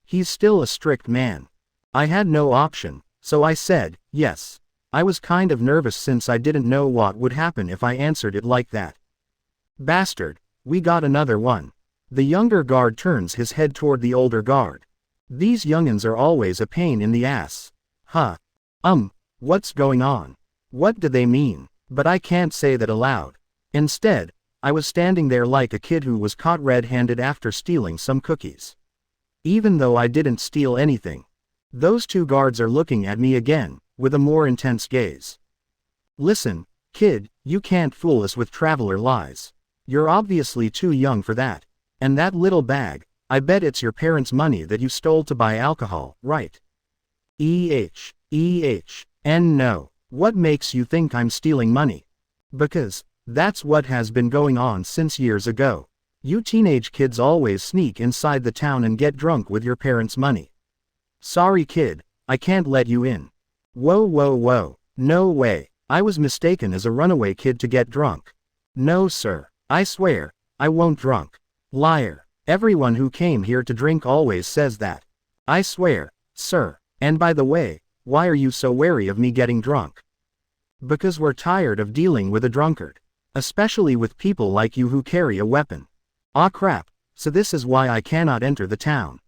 He's still a strict man. I had no option, so I said, yes. I was kind of nervous since I didn't know what would happen if I answered it like that. Bastard, we got another one. The younger guard turns his head toward the older guard. These youngins are always a pain in the ass. Huh. What's going on? What do they mean? But I can't say that aloud. Instead, I was standing there like a kid who was caught red-handed after stealing some cookies. Even though I didn't steal anything. Those two guards are looking at me again, with a more intense gaze. Listen, kid, you can't fool us with traveler lies. You're obviously too young for that. And that little bag, I bet it's your parents' money that you stole to buy alcohol, right? And no. What makes you think I'm stealing money? Because, that's what has been going on since years ago. You teenage kids always sneak inside the town and get drunk with your parents' money. Sorry kid, I can't let you in. Whoa, no way, I was mistaken as a runaway kid to get drunk. No sir, I swear, I won't drunk. Liar, everyone who came here to drink always says that. I swear, sir. And by the way, why are you so wary of me getting drunk? Because we're tired of dealing with a drunkard. Especially with people like you who carry a weapon. Ah crap, so this is why I cannot enter the town.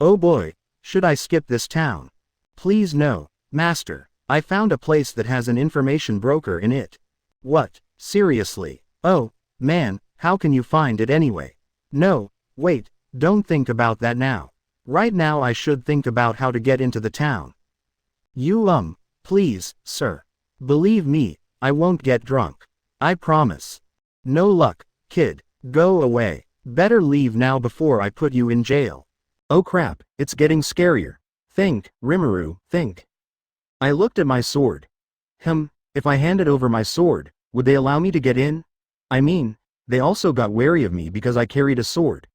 Oh boy, should I skip this town? Please no, master, I found a place that has an information broker in it. What, seriously? Oh, man, how can you find it anyway? No, wait, don't think about that now. Right now I should think about how to get into the town. You please, sir. Believe me, I won't get drunk. I promise. No luck, kid, go away. Better leave now before I put you in jail. Oh crap, it's getting scarier. Think, Rimuru, think. I looked at my sword. If I handed over my sword, would they allow me to get in? I mean, they also got wary of me because I carried a sword.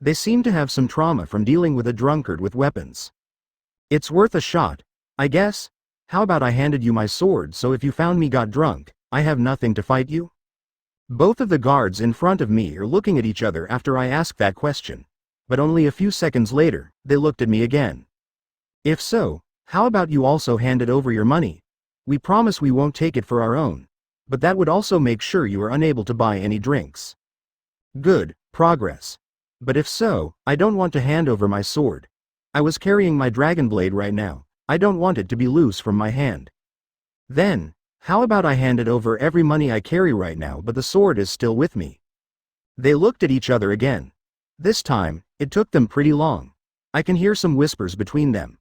They seem to have some trauma from dealing with a drunkard with weapons. It's worth a shot, I guess. How about I handed you my sword so if you found me got drunk, I have nothing to fight you? Both of the guards in front of me are looking at each other after I ask that question. But only a few seconds later, they looked at me again. If so, how about you also handed over your money? We promise we won't take it for our own. But that would also make sure you are unable to buy any drinks. Good, progress. But if so, I don't want to hand over my sword. I was carrying my dragon blade right now. I don't want it to be loose from my hand. Then, how about I handed over every money I carry right now but the sword is still with me? They looked at each other again. This time, it took them pretty long. I can hear some whispers between them.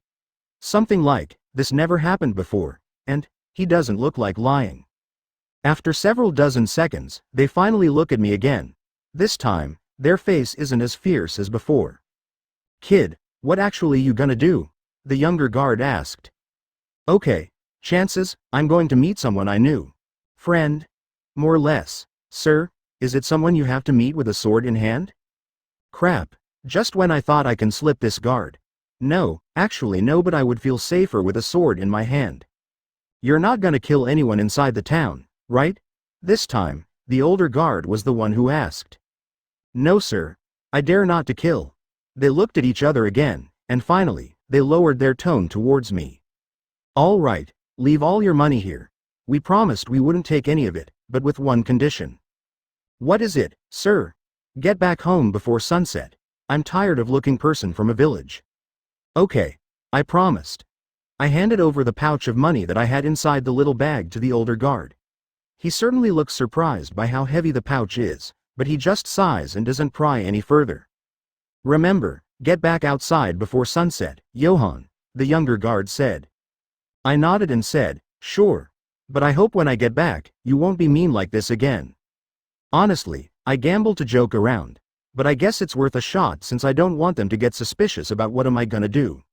Something like, this never happened before, and, he doesn't look like lying. After several dozen seconds, they finally look at me again. This time, their face isn't as fierce as before. Kid, what actually you gonna do? The younger guard asked. Okay, chances, I'm going to meet someone I knew. Friend? More or less. Sir, is it someone you have to meet with a sword in hand? Crap, just when I thought I can slip this guard. No, actually no, but I would feel safer with a sword in my hand. You're not gonna kill anyone inside the town, right? This time, the older guard was the one who asked. No sir, I dare not to kill. They looked at each other again, and finally, they lowered their tone towards me. All right, leave all your money here. We promised we wouldn't take any of it, but with one condition. What is it, sir? Get back home before sunset. I'm tired of looking person from a village. Okay, I promised. I handed over the pouch of money that I had inside the little bag to the older guard. He certainly looks surprised by how heavy the pouch is, but he just sighs and doesn't pry any further. Remember, get back outside before sunset, Johann, the younger guard said. I nodded and said, sure. But I hope when I get back, you won't be mean like this again. Honestly, I gamble to joke around. But I guess it's worth a shot since I don't want them to get suspicious about what am I gonna do.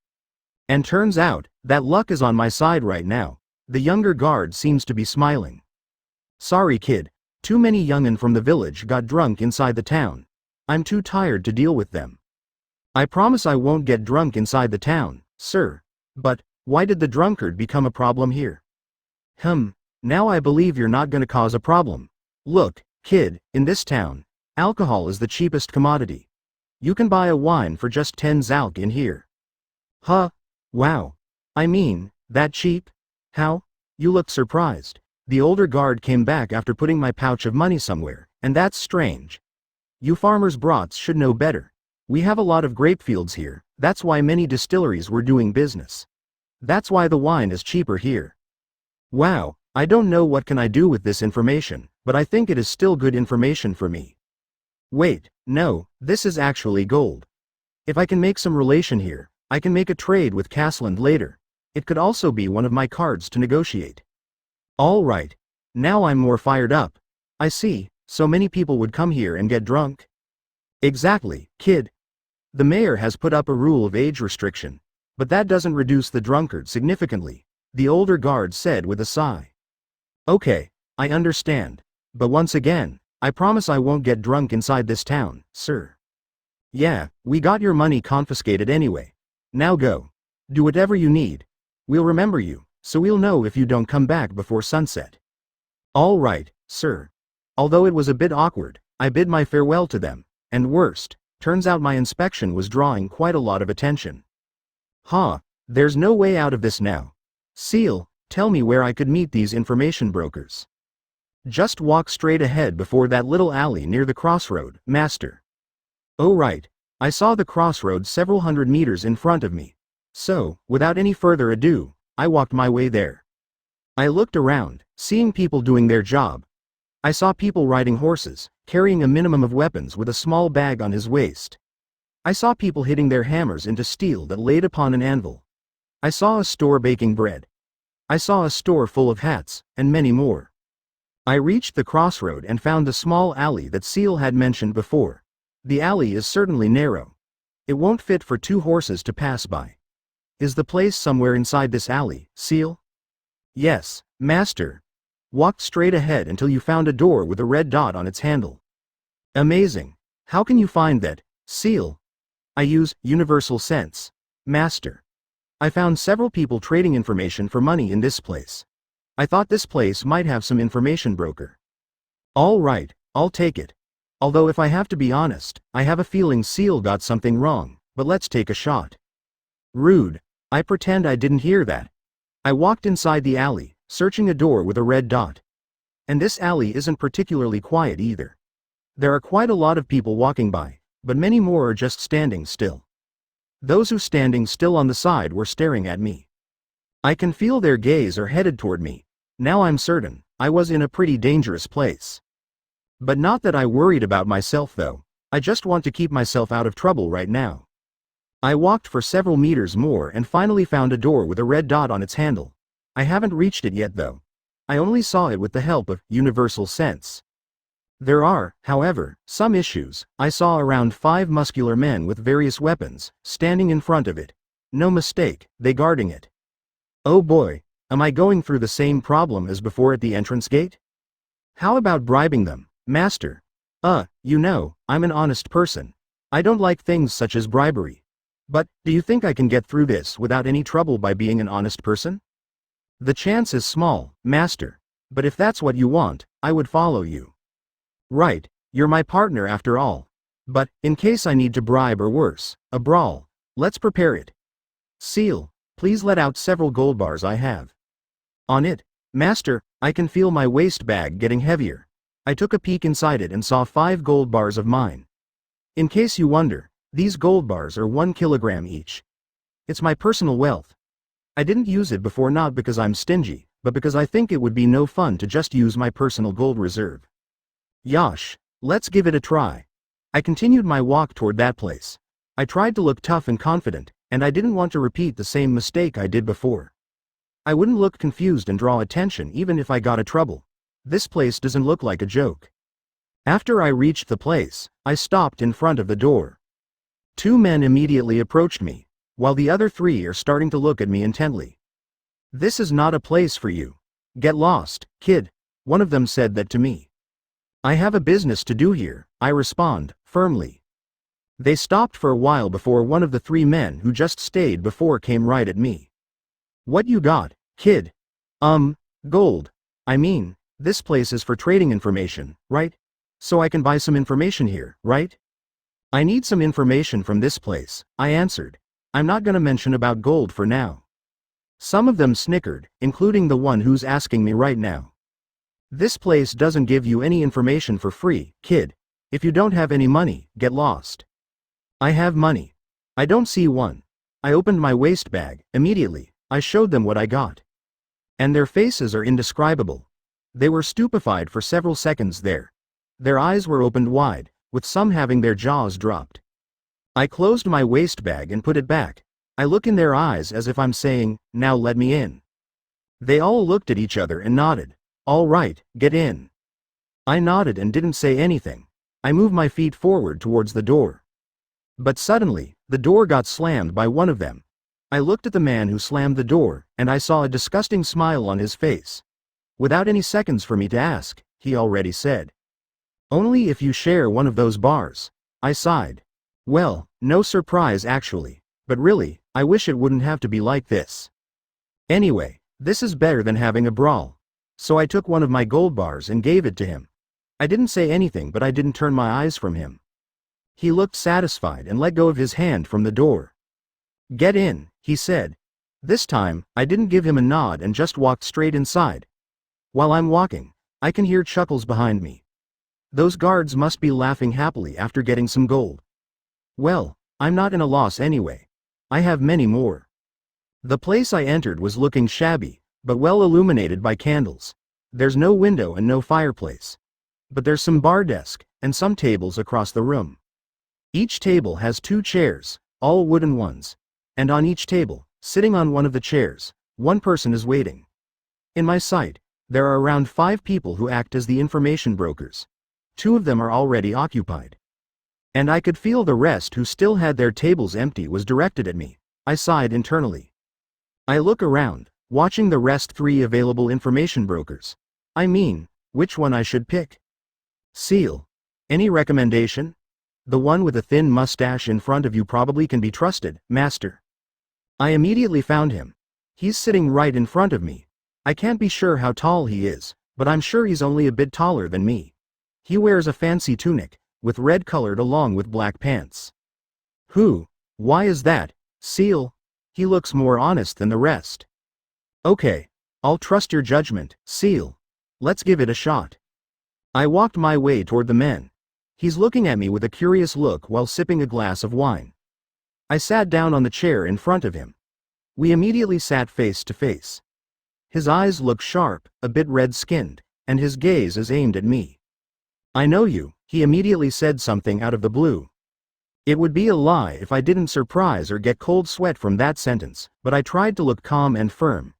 And turns out, that luck is on my side right now. The younger guard seems to be smiling. Sorry kid, too many young'un from the village got drunk inside the town. I'm too tired to deal with them. I promise I won't get drunk inside the town, sir. But, why did the drunkard become a problem here? Now I believe you're not gonna cause a problem. Look, kid, in this town, alcohol is the cheapest commodity. You can buy a wine for just 10 zalk in here. Huh? Wow. I mean, that cheap? How? You look surprised. The older guard came back after putting my pouch of money somewhere, and that's strange. You farmers' brats should know better. We have a lot of grape fields here, that's why many distilleries were doing business. That's why the wine is cheaper here. Wow, I don't know what can I do with this information, but I think it is still good information for me. Wait, no, this is actually gold. If I can make some relation here, I can make a trade with Castland later. It could also be one of my cards to negotiate. All right. Now I'm more fired up. I see, so many people would come here and get drunk. Exactly, kid. The mayor has put up a rule of age restriction. But that doesn't reduce the drunkard significantly, the older guard said with a sigh. Okay, I understand. But once again, I promise I won't get drunk inside this town, sir. Yeah, we got your money confiscated anyway. Now go. Do whatever you need. We'll remember you, so we'll know if you don't come back before sunset. All right, sir. Although it was a bit awkward, I bid my farewell to them, and worst, turns out my inspection was drawing quite a lot of attention. Huh, there's no way out of this now. Seal, tell me where I could meet these information brokers. Just walk straight ahead before that little alley near the crossroad, master. Oh right, I saw the crossroad several hundred meters in front of me. So, without any further ado, I walked my way there. I looked around, seeing people doing their job. I saw people riding horses, carrying a minimum of weapons with a small bag on his waist. I saw people hitting their hammers into steel that laid upon an anvil. I saw a store baking bread. I saw a store full of hats, and many more. I reached the crossroad and found the small alley that Seal had mentioned before. The alley is certainly narrow. It won't fit for 2 horses to pass by. Is the place somewhere inside this alley, Seal? Yes, master. Walk straight ahead until you found a door with a red dot on its handle. Amazing. How can you find that, Seal? I use universal sense, master. I found several people trading information for money in this place. I thought this place might have some information broker. All right, I'll take it. Although if I have to be honest, I have a feeling Seal got something wrong, but let's take a shot. Rude. I pretend I didn't hear that. I walked inside the alley, searching a door with a red dot. And this alley isn't particularly quiet either. There are quite a lot of people walking by, but many more are just standing still. Those who standing still on the side were staring at me. I can feel their gaze are headed toward me. Now I'm certain, I was in a pretty dangerous place. But not that I worried about myself though, I just want to keep myself out of trouble right now. I walked for several meters more and finally found a door with a red dot on its handle. I haven't reached it yet though. I only saw it with the help of universal sense. There are, however, some issues. I saw around 5 muscular men with various weapons, standing in front of it. No mistake, they guarding it. Oh boy, am I going through the same problem as before at the entrance gate? How about bribing them, master? You know, I'm an honest person. I don't like things such as bribery. But, do you think I can get through this without any trouble by being an honest person? The chance is small, master. But if that's what you want, I would follow you. Right, you're my partner after all. But, in case I need to bribe or worse, a brawl, let's prepare it. Seal, please let out several gold bars I have. On it, master, I can feel my waist bag getting heavier. I took a peek inside it and saw 5 gold bars of mine. In case you wonder, these gold bars are 1 kilogram each. It's my personal wealth. I didn't use it before not because I'm stingy, but because I think it would be no fun to just use my personal gold reserve. Yosh, let's give it a try. I continued my walk toward that place. I tried to look tough and confident, and I didn't want to repeat the same mistake I did before. I wouldn't look confused and draw attention even if I got a trouble. This place doesn't look like a joke. After I reached the place, I stopped in front of the door. 2 men immediately approached me, while the other 3 are starting to look at me intently. This is not a place for you. Get lost, kid. One of them said that to me. I have a business to do here, I respond, firmly. They stopped for a while before one of the 3 men who just stayed before came right at me. What you got, kid? Gold. I mean, this place is for trading information, right? So I can buy some information here, right? I need some information from this place, I answered. I'm not gonna mention about gold for now. Some of them snickered, including the one who's asking me right now. This place doesn't give you any information for free, kid. If you don't have any money, get lost. I have money. I don't see one. I opened my waist bag. Immediately, I showed them what I got. And their faces are indescribable. They were stupefied for several seconds there. Their eyes were opened wide, with some having their jaws dropped. I closed my waist bag and put it back. I look in their eyes as if I'm saying, now let me in. They all looked at each other and nodded. All right, get in. I nodded and didn't say anything. I moved my feet forward towards the door. But suddenly, the door got slammed by one of them. I looked at the man who slammed the door, and I saw a disgusting smile on his face. Without any seconds for me to ask, he already said. Only if you share one of those bars. I sighed. Well, no surprise actually, but really, I wish it wouldn't have to be like this. Anyway, this is better than having a brawl. So I took one of my gold bars and gave it to him. I didn't say anything, but I didn't turn my eyes from him. He looked satisfied and let go of his hand from the door. Get in, he said. This time, I didn't give him a nod and just walked straight inside. While I'm walking, I can hear chuckles behind me. Those guards must be laughing happily after getting some gold. Well, I'm not in a loss anyway. I have many more. The place I entered was looking shabby, but well illuminated by candles. There's no window and no fireplace. But there's some bar desk, and some tables across the room. Each table has 2 chairs, all wooden ones. And on each table, sitting on one of the chairs, one person is waiting. In my sight, there are around 5 people who act as the information brokers. 2 of them are already occupied. And I could feel the rest who still had their tables empty was directed at me. I sighed internally. I look around, watching the rest 3 available information brokers. I mean, which one I should pick? Seal. Any recommendation? The one with a thin mustache in front of you probably can be trusted, master. I immediately found him. He's sitting right in front of me. I can't be sure how tall he is, but I'm sure he's only a bit taller than me. He wears a fancy tunic, with red colored along with black pants. Who? Why is that? Seal? He looks more honest than the rest. Okay. I'll trust your judgment, Seal. Let's give it a shot. I walked my way toward the men. He's looking at me with a curious look while sipping a glass of wine. I sat down on the chair in front of him. We immediately sat face to face. His eyes look sharp, a bit red-skinned, and his gaze is aimed at me. I know you, he immediately said something out of the blue. It would be a lie if I didn't surprise or get cold sweat from that sentence, but I tried to look calm and firm.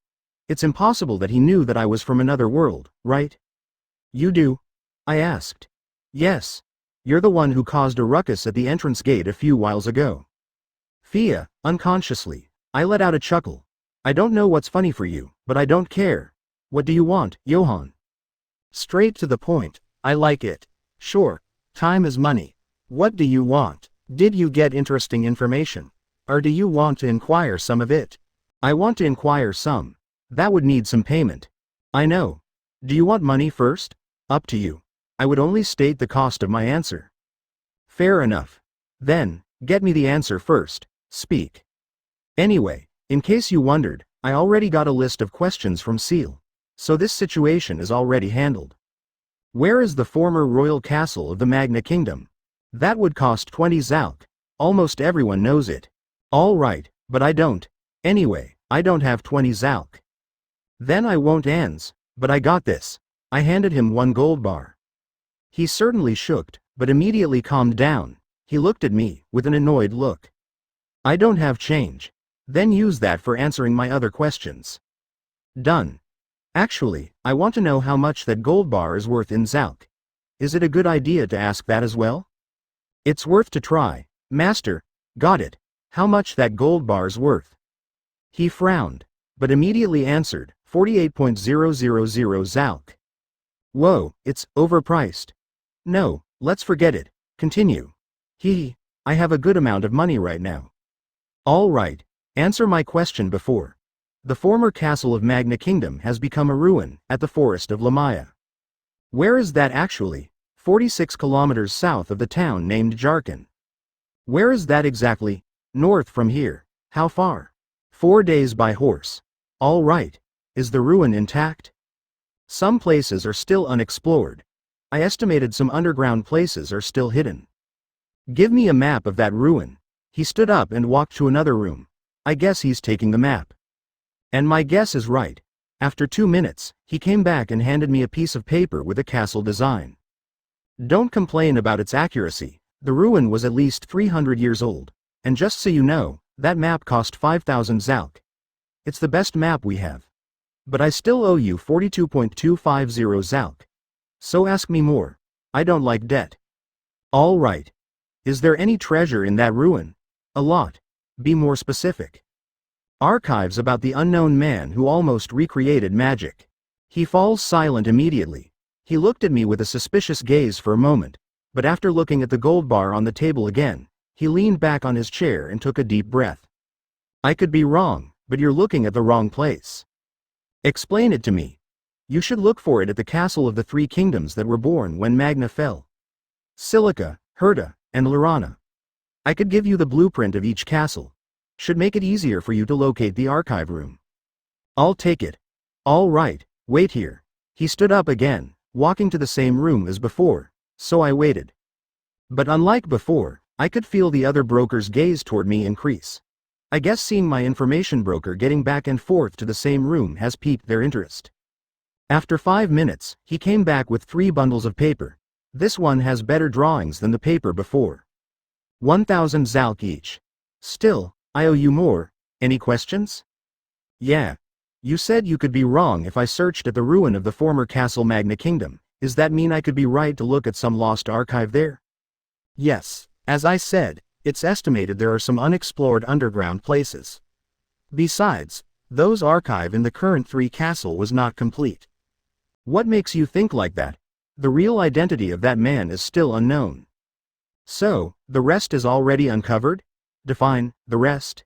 It's impossible that he knew that I was from another world, right? You do? I asked. Yes. You're the one who caused a ruckus at the entrance gate a few whiles ago. Fia, unconsciously, I let out a chuckle. I don't know what's funny for you, but I don't care. What do you want, Johann? Straight to the point. I like it. Sure. Time is money. What do you want? Did you get interesting information? Or do you want to inquire some of it? I want to inquire some. That would need some payment. I know. Do you want money first? Up to you. I would only state the cost of my answer. Fair enough. Then, get me the answer first. Speak. Anyway, in case you wondered, I already got a list of questions from Seal. So this situation is already handled. Where is the former royal castle of the Magna Kingdom? That would cost 20 zalk. Almost everyone knows it. All right, but I don't. Anyway, I don't have 20 zalk. Then I won't ans, but I got this. I handed him 1 gold bar. He certainly shook, but immediately calmed down. He looked at me, with an annoyed look. I don't have change. Then use that for answering my other questions. Done. Actually, I want to know how much that gold bar is worth in zalk. Is it a good idea to ask that as well? It's worth to try, master. Got it. How much that gold bar's worth? He frowned, but immediately answered, 48.000 zalk. Whoa, it's overpriced. No, let's forget it. Continue. I have a good amount of money right now. All right, answer my question before. The former castle of Magna Kingdom has become a ruin, at the forest of Lamaya. Where is that actually? 46 kilometers south of the town named Jarkin. Where is that exactly? North from here. How far? 4 days by horse. All right. Is the ruin intact? Some places are still unexplored. I estimated some underground places are still hidden. Give me a map of that ruin. He stood up and walked to another room. I guess he's taking the map. And my guess is right. After 2 minutes, he came back and handed me a piece of paper with a castle design. Don't complain about its accuracy. The ruin was at least 300 years old. And just so you know, that map cost 5,000 zalk. It's the best map we have. But I still owe you 42.250 zalk. So ask me more. I don't like debt. All right. Is there any treasure in that ruin? A lot. Be more specific. Archives about the unknown man who almost recreated magic. He falls silent immediately. He looked at me with a suspicious gaze for a moment, but after looking at the gold bar on the table again, he leaned back on his chair and took a deep breath. I could be wrong, but you're looking at the wrong place. Explain it to me. You should look for it at the castle of the 3 kingdoms that were born when Magna fell. Silica, Herta, and Lurana. I could give you the blueprint of each castle. Should make it easier for you to locate the archive room. I'll take it. All right, wait here. He stood up again, walking to the same room as before, so I waited. But unlike before, I could feel the other broker's gaze toward me increase. I guess seeing my information broker getting back and forth to the same room has piqued their interest. After 5 minutes, he came back with 3 bundles of paper. This one has better drawings than the paper before. 1,000 zalk each. Still, I owe you more. Any questions? Yeah. You said you could be wrong if I searched at the ruin of the former Castle Magna Kingdom. Does that mean I could be right to look at some lost archive there? Yes, as I said, it's estimated there are some unexplored underground places. Besides, those archive in the current 3 castle was not complete. What makes you think like that? The real identity of that man is still unknown. So, the rest is already uncovered? Define the rest.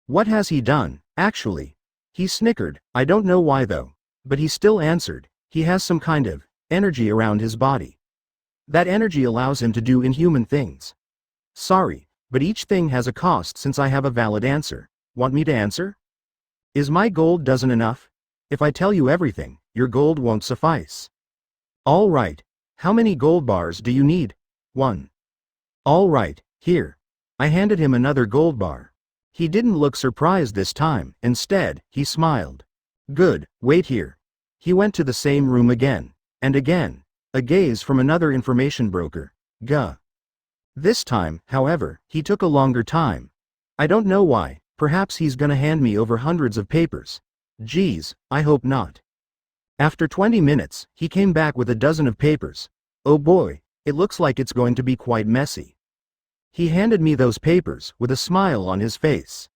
What has he done, actually? He snickered, I don't know why though. But he still answered, he has some kind of energy around his body. That energy allows him to do inhuman things. Sorry, but each thing has a cost since I have a valid answer. Want me to answer? Is my gold dozen enough? If I tell you everything, your gold won't suffice. All right. How many gold bars do you need? 1. All right, here. I handed him another gold bar. He didn't look surprised this time, instead, he smiled. Good, wait here. He went to the same room again, and again. A gaze from another information broker. Guh. This time, however, he took a longer time. I don't know why, perhaps he's gonna hand me over hundreds of papers. Geez, I hope not. After 20 minutes, he came back with a dozen of papers. Oh boy, it looks like it's going to be quite messy. He handed me those papers, with a smile on his face.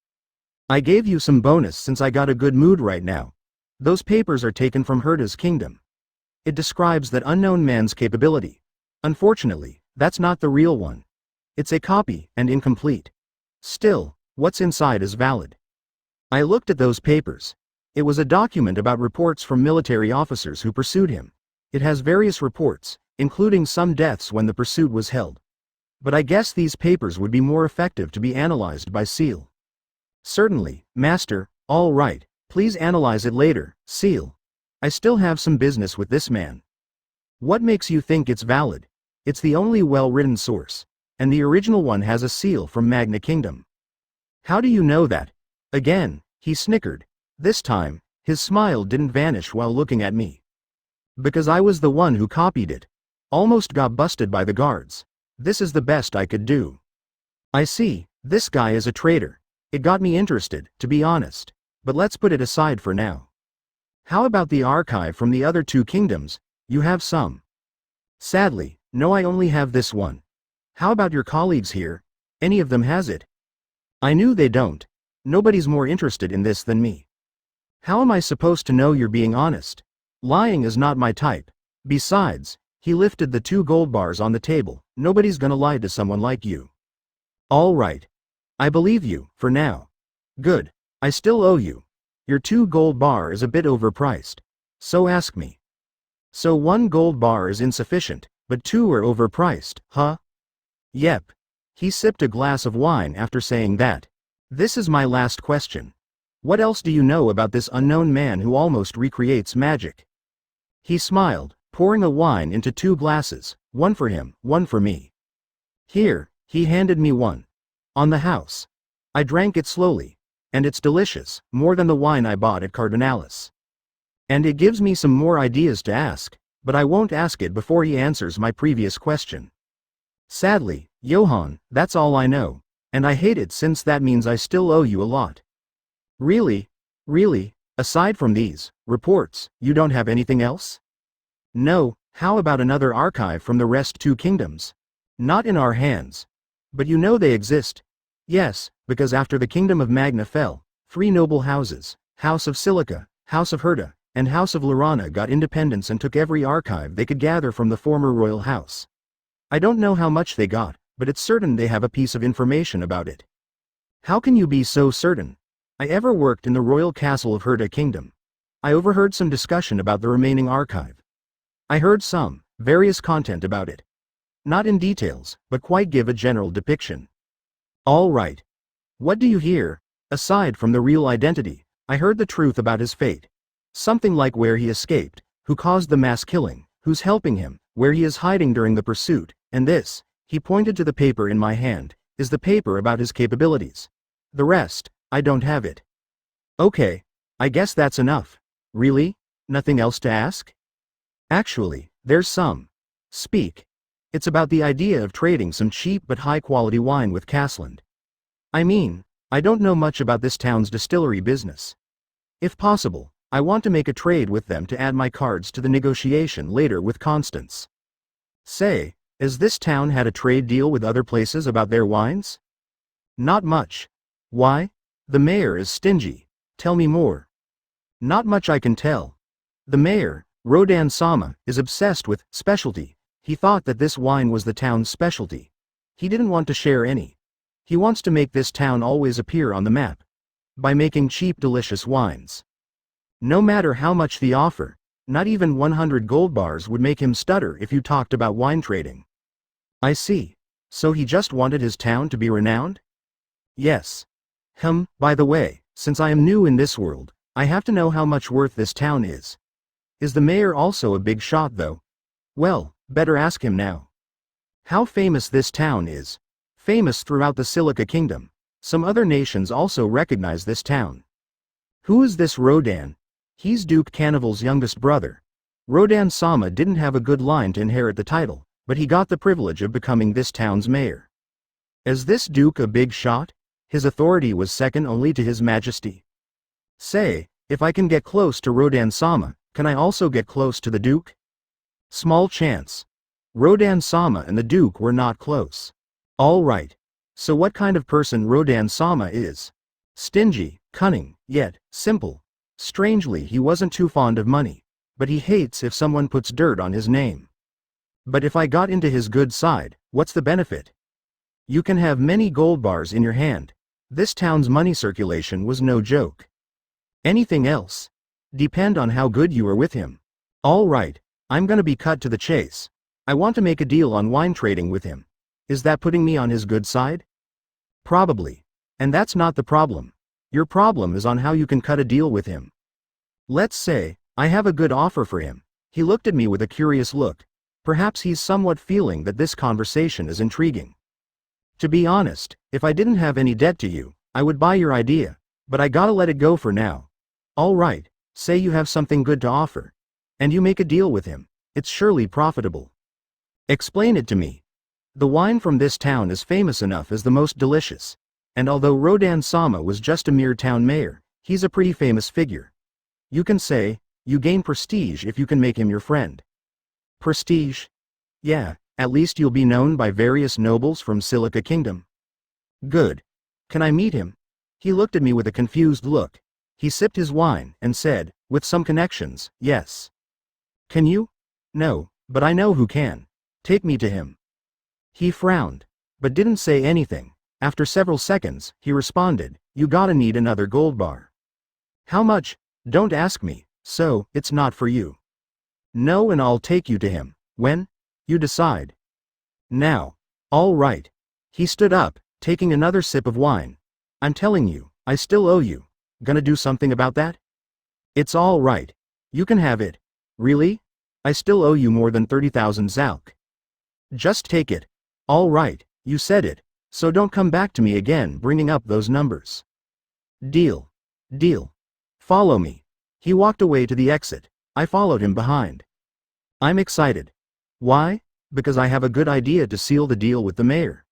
I gave you some bonus since I got a good mood right now. Those papers are taken from Herta's kingdom. It describes that unknown man's capability. Unfortunately, that's not the real one. It's a copy, and incomplete. Still, what's inside is valid. I looked at those papers. It was a document about reports from military officers who pursued him. It has various reports, including some deaths when the pursuit was held. But I guess these papers would be more effective to be analyzed by Seal. Certainly, Master, all right, please analyze it later, Seal. I still have some business with this man. What makes you think it's valid? It's the only well-written source, and the original one has a seal from Magna Kingdom. How do you know that? Again, he snickered. This time, his smile didn't vanish while looking at me. Because I was the one who copied it. Almost got busted by the guards. This is the best I could do. I see, this guy is a traitor. It got me interested, to be honest. But let's put it aside for now. How about the archive from the other 2 kingdoms? You have some. Sadly, no, I only have this one. How about your colleagues here? Any of them has it? I knew they don't. Nobody's more interested in this than me. How am I supposed to know you're being honest? Lying is not my type. Besides, he lifted the 2 gold bars on the table. Nobody's gonna lie to someone like you. All right. I believe you, for now. Good. I still owe you. Your 2 gold bar is a bit overpriced. So ask me. So 1 gold bar is insufficient, but 2 are overpriced, huh? Yep. He sipped a glass of wine after saying that. This is my last question. What else do you know about this unknown man who almost recreates magic? He smiled, pouring a wine into 2 glasses, one for him, one for me. Here, he handed me one. On the house. I drank it slowly. And it's delicious, more than the wine I bought at Cardinalis. And it gives me some more ideas to ask, but I won't ask it before he answers my previous question. Sadly, Johann, that's all I know, and I hate it since that means I still owe you a lot. Really? Really? Aside from these reports, you don't have anything else? No, how about another archive from the rest 2 kingdoms? Not in our hands. But you know they exist. Yes, because after the kingdom of Magna fell, 3 noble houses, House of Silica, House of Herta, and House of Lorana got independence and took every archive they could gather from the former royal house. I don't know how much they got, but it's certain they have a piece of information about it. How can you be so certain? I ever worked in the royal castle of Herta Kingdom. I overheard some discussion about the remaining archive. I heard some, various content about it. Not in details, but quite give a general depiction. All right. What do you hear? Aside from the real identity, I heard the truth about his fate. Something like where he escaped, who caused the mass killing, who's helping him, where he is hiding during the pursuit, and this, he pointed to the paper in my hand, is the paper about his capabilities. The rest, I don't have it. Okay, I guess that's enough. Really? Nothing else to ask? Actually, there's some. Speak. It's about the idea of trading some cheap but high-quality wine with Castland. I mean, I don't know much about this town's distillery business. If possible, I want to make a trade with them to add my cards to the negotiation later with Constance. Say, has this town had a trade deal with other places about their wines? Not much. Why? The mayor is stingy. Tell me more. Not much I can tell. The mayor, Rodan Sama, is obsessed with specialty. He thought that this wine was the town's specialty. He didn't want to share any. He wants to make this town always appear on the map. By making cheap delicious wines. No matter how much the offer, not even 100 gold bars would make him stutter if you talked about wine trading. I see. So he just wanted his town to be renowned? Yes. By the way, since I am new in this world, I have to know how much worth this town is. Is the mayor also a big shot though? Well, better ask him now. How famous this town is. Famous throughout the Silica Kingdom. Some other nations also recognize this town. Who is this Rodan? He's Duke Carnival's youngest brother. Rodan Sama didn't have a good line to inherit the title, but he got the privilege of becoming this town's mayor. Is this Duke a big shot? His authority was second only to His Majesty. Say, if I can get close to Rodan Sama, can I also get close to the Duke? Small chance. Rodan Sama and the Duke were not close. All right. So what kind of person Rodan Sama is? Stingy, cunning, yet simple. Strangely, he wasn't too fond of money, but he hates if someone puts dirt on his name. But if I got into his good side, what's the benefit? You can have many gold bars in your hand. This town's money circulation was no joke. Anything else? Depend on how good you are with him. All right, I'm gonna be cut to the chase. I want to make a deal on wine trading with him. Is that putting me on his good side? Probably. And that's not the problem. Your problem is on how you can cut a deal with him. Let's say, I have a good offer for him. He looked at me with a curious look. Perhaps he's somewhat feeling that this conversation is intriguing. To be honest, if I didn't have any debt to you, I would buy your idea, but I gotta let it go for now. All right, say you have something good to offer. And you make a deal with him. It's surely profitable. Explain it to me. The wine from this town is famous enough as the most delicious. And although Rodan Sama was just a mere town mayor, he's a pretty famous figure. You can say, you gain prestige if you can make him your friend. Prestige? Yeah, at least you'll be known by various nobles from Silica Kingdom. Good. Can I meet him? He looked at me with a confused look. He sipped his wine and said, with some connections, yes. Can you? No, but I know who can. Take me to him. He frowned, but didn't say anything. After several seconds, he responded, you gotta need another gold bar. How much? Don't ask me, so, it's not for you. No, and I'll take you to him. When? You decide. Now. All right. He stood up, taking another sip of wine. I'm telling you, I still owe you. Gonna do something about that? It's all right. You can have it. Really? I still owe you more than 30,000 zalk. Just take it. All right, you said it, so don't come back to me again bringing up those numbers. Deal. Deal. Follow me. He walked away to the exit. I followed him behind. I'm excited. Why? Because I have a good idea to seal the deal with the mayor.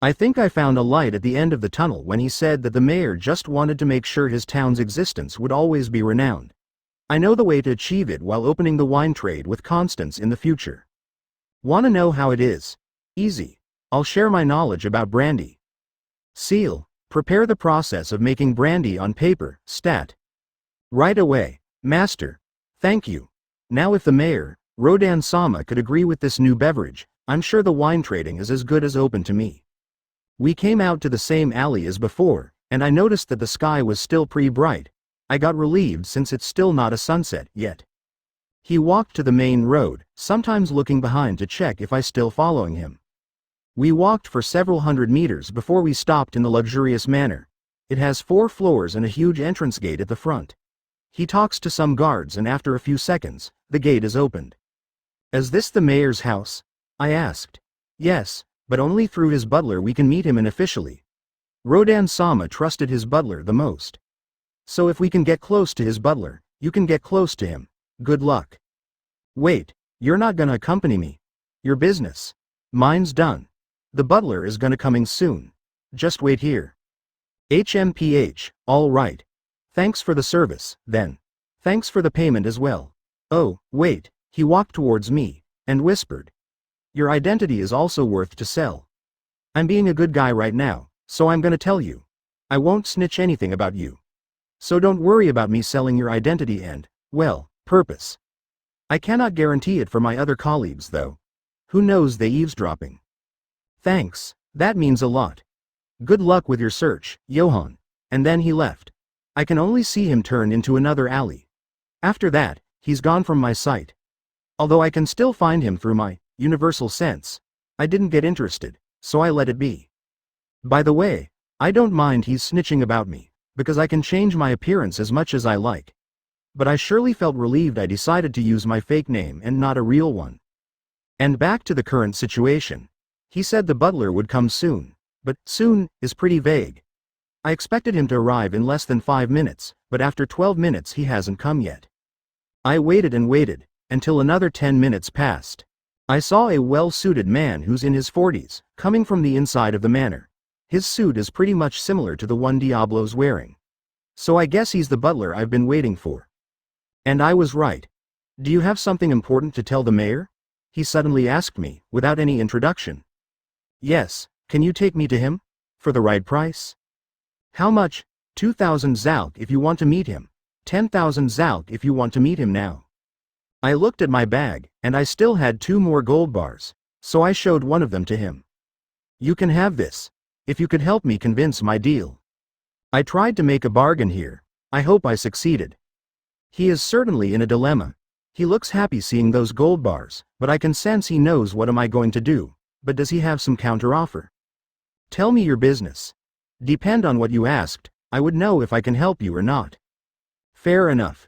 I think I found a light at the end of the tunnel when he said that the mayor just wanted to make sure his town's existence would always be renowned. I know the way to achieve it while opening the wine trade with Constance in the future. Wanna know how it is? Easy. I'll share my knowledge about brandy. Seal. Prepare the process of making brandy on paper, stat. Right away, master. Thank you. Now if the mayor, Rodan Sama, could agree with this new beverage, I'm sure the wine trading is as good as open to me. We came out to the same alley as before, and I noticed that the sky was still pretty bright. I got relieved since it's still not a sunset yet. He walked to the main road, sometimes looking behind to check if I still following him. We walked for several hundred meters before we stopped in the luxurious manor. It has 4 floors and a huge entrance gate at the front. He talks to some guards and after a few seconds, the gate is opened. Is this the mayor's house? I asked. Yes, but only through his butler we can meet him unofficially. Rodan-sama trusted his butler the most. So if we can get close to his butler, you can get close to him. Good luck. Wait, you're not gonna accompany me. Your business. Mine's done. The butler is gonna coming soon. Just wait here. HMPH, all right. Thanks for the service, then. Thanks for the payment as well. Oh, wait, he walked towards me, and whispered. Your identity is also worth to sell. I'm being a good guy right now, so I'm gonna tell you. I won't snitch anything about you. So don't worry about me selling your identity and, well, purpose. I cannot guarantee it for my other colleagues though. Who knows they eavesdropping. Thanks, that means a lot. Good luck with your search, Johan. And then he left. I can only see him turn into another alley. After that, he's gone from my sight. Although I can still find him through my universal sense, I didn't get interested, so I let it be. By the way, I don't mind he's snitching about me, because I can change my appearance as much as I like. But I surely felt relieved I decided to use my fake name and not a real one. And back to the current situation. He said the butler would come soon, but soon is pretty vague. I expected him to arrive in less than 5 minutes, but after 12 minutes he hasn't come yet. I waited and waited, until another 10 minutes passed. I saw a well-suited man who's in his 40s, coming from the inside of the manor. His suit is pretty much similar to the one Diablo's wearing. So I guess he's the butler I've been waiting for. And I was right. Do you have something important to tell the mayor? He suddenly asked me, without any introduction. Yes, can you take me to him? For the right price? How much? 2,000 Zalk if you want to meet him. 10,000 Zalk if you want to meet him now. I looked at my bag, and I still had 2 more gold bars, so I showed one of them to him. You can have this. If you could help me convince my deal. I tried to make a bargain here. I hope I succeeded. He is certainly in a dilemma. He looks happy seeing those gold bars, but I can sense he knows what am I going to do, but does he have some counteroffer? Tell me your business. Depend on what you asked, I would know if I can help you or not. Fair enough.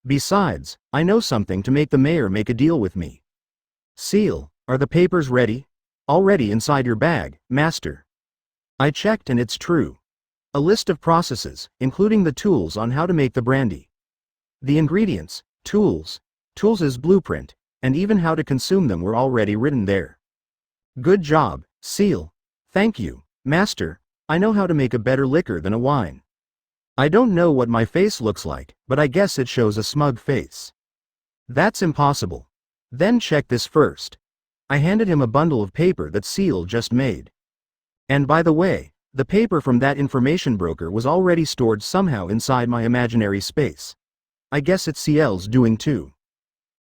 Besides, I know something to make the mayor make a deal with me. Seal, are the papers ready? Already inside your bag, master. I checked and it's true. A list of processes, including the tools on how to make the brandy. The ingredients, tools' blueprint, and even how to consume them were already written there. Good job, Seal. Thank you, master. I know how to make a better liquor than a wine. I don't know what my face looks like, but I guess it shows a smug face. That's impossible. Then check this first. I handed him a bundle of paper that Seal just made. And by the way, the paper from that information broker was already stored somehow inside my imaginary space. I guess it's Ciel's doing too.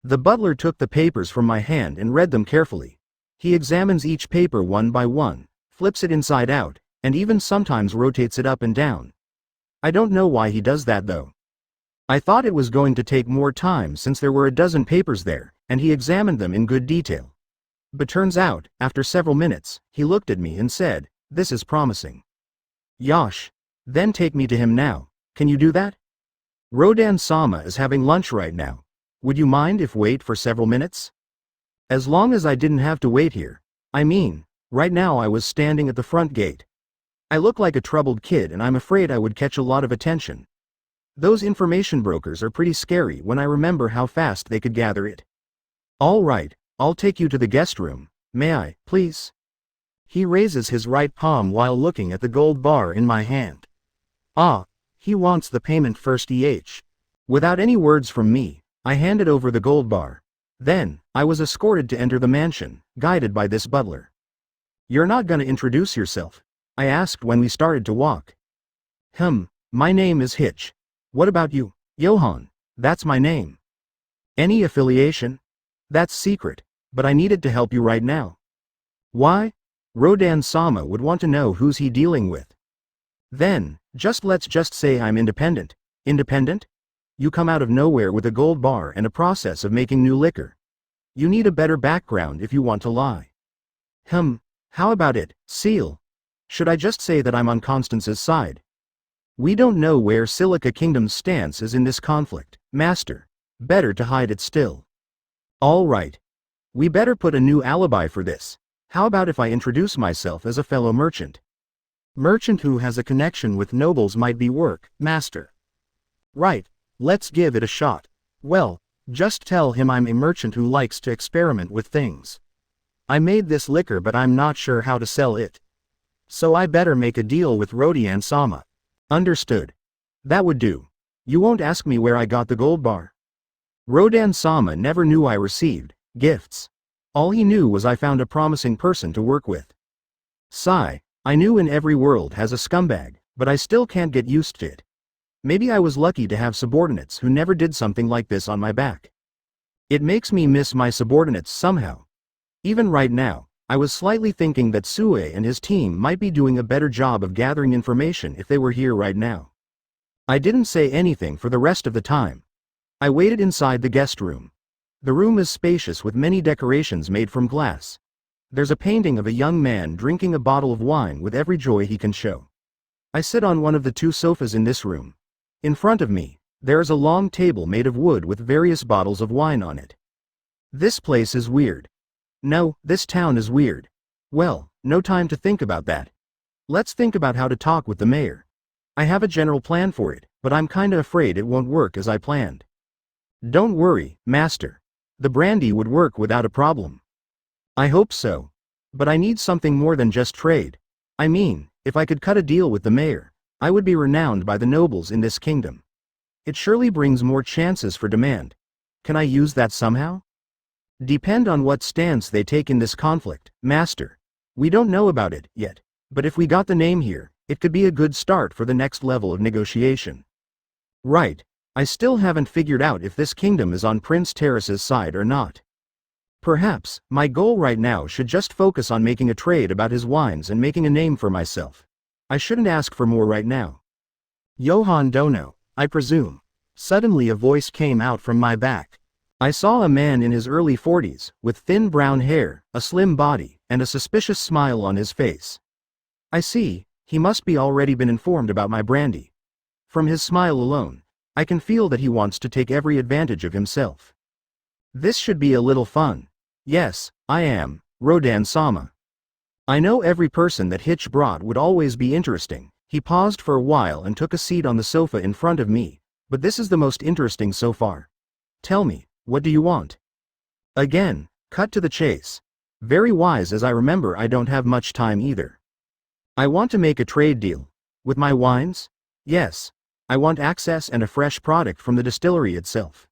The butler took the papers from my hand and read them carefully. He examines each paper one by one, flips it inside out, and even sometimes rotates it up and down. I don't know why he does that though. I thought it was going to take more time since there were a dozen papers there, and he examined them in good detail. But turns out, after several minutes, he looked at me and said, "This is promising." Yosh. Then take me to him now. Can you do that? Rodan-sama is having lunch right now. Would you mind if wait for several minutes? As long as I didn't have to wait here. I mean, right now I was standing at the front gate. I look like a troubled kid and I'm afraid I would catch a lot of attention. Those information brokers are pretty scary when I remember how fast they could gather it. All right, I'll take you to the guest room. May I, please? He raises his right palm while looking at the gold bar in my hand. Ah, he wants the payment first. Without any words from me, I handed over the gold bar. Then, I was escorted to enter the mansion, guided by this butler. You're not gonna introduce yourself? I asked when we started to walk. My name is Hitch. What about you? Johan, that's my name. Any affiliation? That's secret, but I needed to help you right now. Why? Rodan-sama would want to know who's he dealing with. Then, let's just say I'm independent. Independent? You come out of nowhere with a gold bar and a process of making new liquor. You need a better background if you want to lie. How about it, Seal? Should I just say that I'm on Constance's side? We don't know where Silica Kingdom's stance is in this conflict, Master. Better to hide it still. All right. We better put a new alibi for this. How about if I introduce myself as a fellow merchant? Merchant who has a connection with nobles might be work, Master. Right, let's give it a shot. Well, just tell him I'm a merchant who likes to experiment with things. I made this liquor but I'm not sure how to sell it. So I better make a deal with Rodian-sama. Understood. That would do. You won't ask me where I got the gold bar? Rodan-sama never knew I received gifts. All he knew was I found a promising person to work with. Sigh, I knew in every world has a scumbag, but I still can't get used to it. Maybe I was lucky to have subordinates who never did something like this on my back. It makes me miss my subordinates somehow. Even right now, I was slightly thinking that Sue and his team might be doing a better job of gathering information if they were here right now. I didn't say anything for the rest of the time. I waited inside the guest room. The room is spacious with many decorations made from glass. There's a painting of a young man drinking a bottle of wine with every joy he can show. I sit on one of the two sofas in this room. In front of me, there is a long table made of wood with various bottles of wine on it. This place is weird. No, this town is weird. Well, no time to think about that. Let's think about how to talk with the mayor. I have a general plan for it, but I'm kinda afraid it won't work as I planned. Don't worry, Master. The brandy would work without a problem. I hope so. But I need something more than just trade. I mean, if I could cut a deal with the mayor, I would be renowned by the nobles in this kingdom. It surely brings more chances for demand. Can I use that somehow? Depend on what stance they take in this conflict, Master. We don't know about it yet, but if we got the name here, it could be a good start for the next level of negotiation. Right, I still haven't figured out if this kingdom is on Prince Terrace's side or not. Perhaps, my goal right now should just focus on making a trade about his wines and making a name for myself. I shouldn't ask for more right now. Johan Dono, I presume. Suddenly a voice came out from my back. I saw a man in his early 40s, with thin brown hair, a slim body, and a suspicious smile on his face. I see, he must be already been informed about my brandy. From his smile alone, I can feel that he wants to take every advantage of himself. This should be a little fun. Yes, I am, Rodan-sama. I know every person that Hitch brought would always be interesting. He paused for a while and took a seat on the sofa in front of me, but this is the most interesting so far. Tell me, what do you want? Again, cut to the chase. Very wise, as I remember I don't have much time either. I want to make a trade deal. With my wines? Yes. I want access and a fresh product from the distillery itself.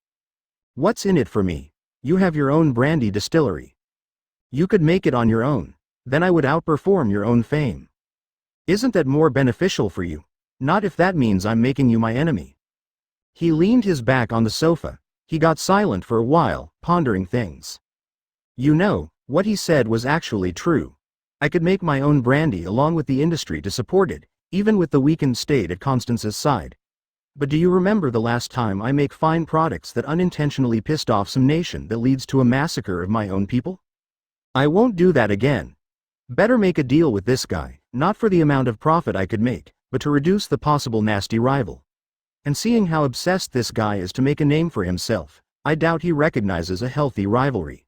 What's in it for me? You have your own brandy distillery. You could make it on your own. Then I would outperform your own fame. Isn't that more beneficial for you? Not if that means I'm making you my enemy. He leaned his back on the sofa. He got silent for a while, pondering things. You know, what he said was actually true. I could make my own brandy along with the industry to support it, even with the weakened state at Constance's side. But do you remember the last time I make fine products that unintentionally pissed off some nation that leads to a massacre of my own people? I won't do that again. Better make a deal with this guy, not for the amount of profit I could make, but to reduce the possible nasty rival. And seeing how obsessed this guy is to make a name for himself, I doubt he recognizes a healthy rivalry.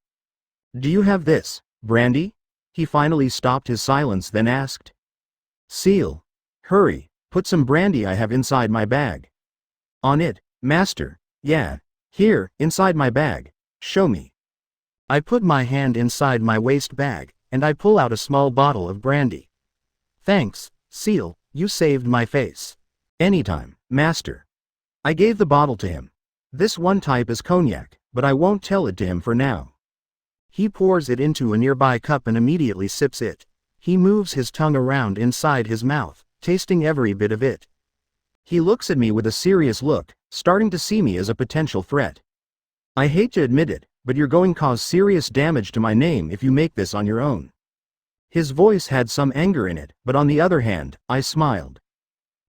Do you have this, brandy? He finally stopped his silence, then asked. Seal. Hurry, put some brandy I have inside my bag. On it, Master. Yeah. Here, inside my bag. Show me. I put my hand inside my waist bag, and I pull out a small bottle of brandy. Thanks, Seal, you saved my face. Anytime, Master. I gave the bottle to him. This one type is cognac, but I won't tell it to him for now. He pours it into a nearby cup and immediately sips it. He moves his tongue around inside his mouth, tasting every bit of it. He looks at me with a serious look, starting to see me as a potential threat. I hate to admit it, but you're going to cause serious damage to my name if you make this on your own. His voice had some anger in it, but on the other hand, I smiled.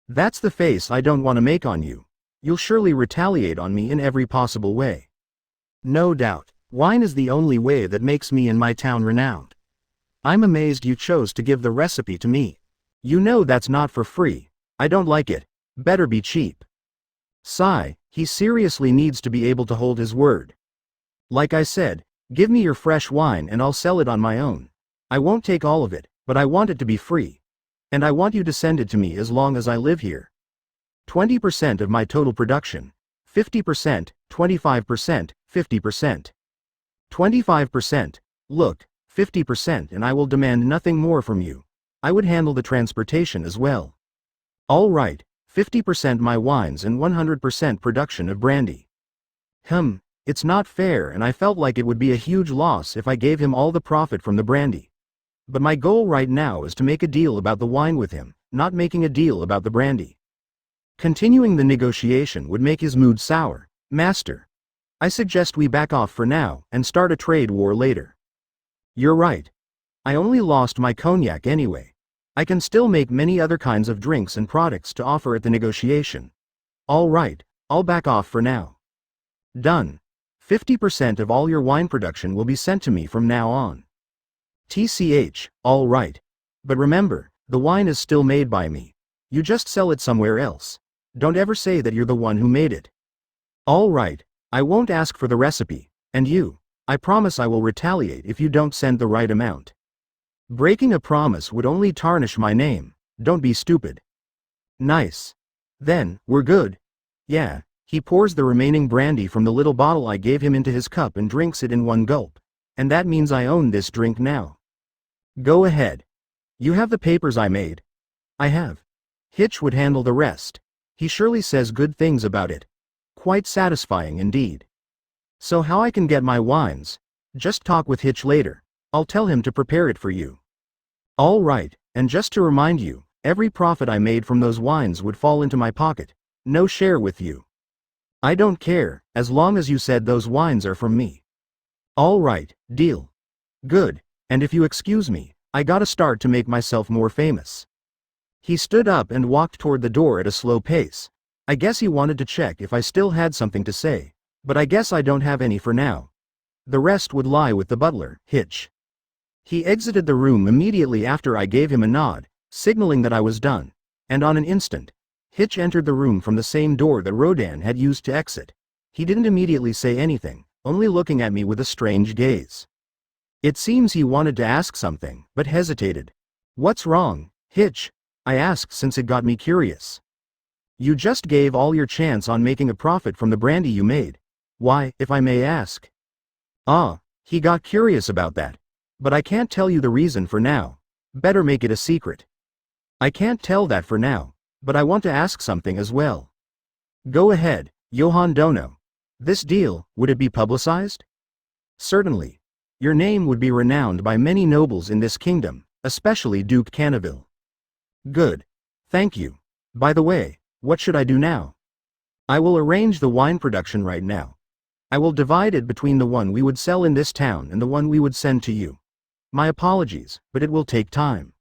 That's the face I don't want to make on you. You'll surely retaliate on me in every possible way. No doubt, wine is the only way that makes me in my town renowned. I'm amazed you chose to give the recipe to me. You know that's not for free. I don't like it. Better be cheap. Sigh, he seriously needs to be able to hold his word. Like I said, give me your fresh wine and I'll sell it on my own. I won't take all of it, but I want it to be free. And I want you to send it to me as long as I live here. 20% of my total production. 50%, 25%, 50%. 25%. Look, 50% and I will demand nothing more from you. I would handle the transportation as well. All right, 50% my wines and 100% production of brandy. It's not fair and I felt like it would be a huge loss if I gave him all the profit from the brandy. But my goal right now is to make a deal about the wine with him, not making a deal about the brandy. Continuing the negotiation would make his mood sour. Master, I suggest we back off for now and start a trade war later. You're right. I only lost my cognac anyway. I can still make many other kinds of drinks and products to offer at the negotiation. All right, I'll back off for now. Done. 50% of all your wine production will be sent to me from now on. TCH, all right. But remember, the wine is still made by me. You just sell it somewhere else. Don't ever say that you're the one who made it. All right, I won't ask for the recipe, and you, I promise I will retaliate if you don't send the right amount. Breaking a promise would only tarnish my name, don't be stupid. Nice. Then, we're good. Yeah, he pours the remaining brandy from the little bottle I gave him into his cup and drinks it in one gulp. And that means I own this drink now. Go ahead. You have the papers I made? I have. Hitch would handle the rest. He surely says good things about it. Quite satisfying indeed. So how I can get my wines? Just talk with Hitch later. I'll tell him to prepare it for you. All right, and just to remind you, every profit I made from those wines would fall into my pocket. No share with you. I don't care, as long as you said those wines are from me. All right, deal. Good, and if you excuse me, I gotta start to make myself more famous. He stood up and walked toward the door at a slow pace. I guess he wanted to check if I still had something to say, but I guess I don't have any for now. The rest would lie with the butler, Hitch. He exited the room immediately after I gave him a nod, signaling that I was done, and on an instant, Hitch entered the room from the same door that Rodan had used to exit. He didn't immediately say anything, only looking at me with a strange gaze. It seems he wanted to ask something, but hesitated. What's wrong, Hitch? I asked since it got me curious. You just gave all your chance on making a profit from the brandy you made. Why, if I may ask? Ah, he got curious about that. But I can't tell you the reason for now. Better make it a secret. I can't tell that for now, but I want to ask something as well. Go ahead, Johann Dono. This deal, would it be publicized? Certainly. Your name would be renowned by many nobles in this kingdom, especially Duke Cannaville. Good. Thank you. By the way, what should I do now? I will arrange the wine production right now. I will divide it between the one we would sell in this town and the one we would send to you. My apologies, but it will take time.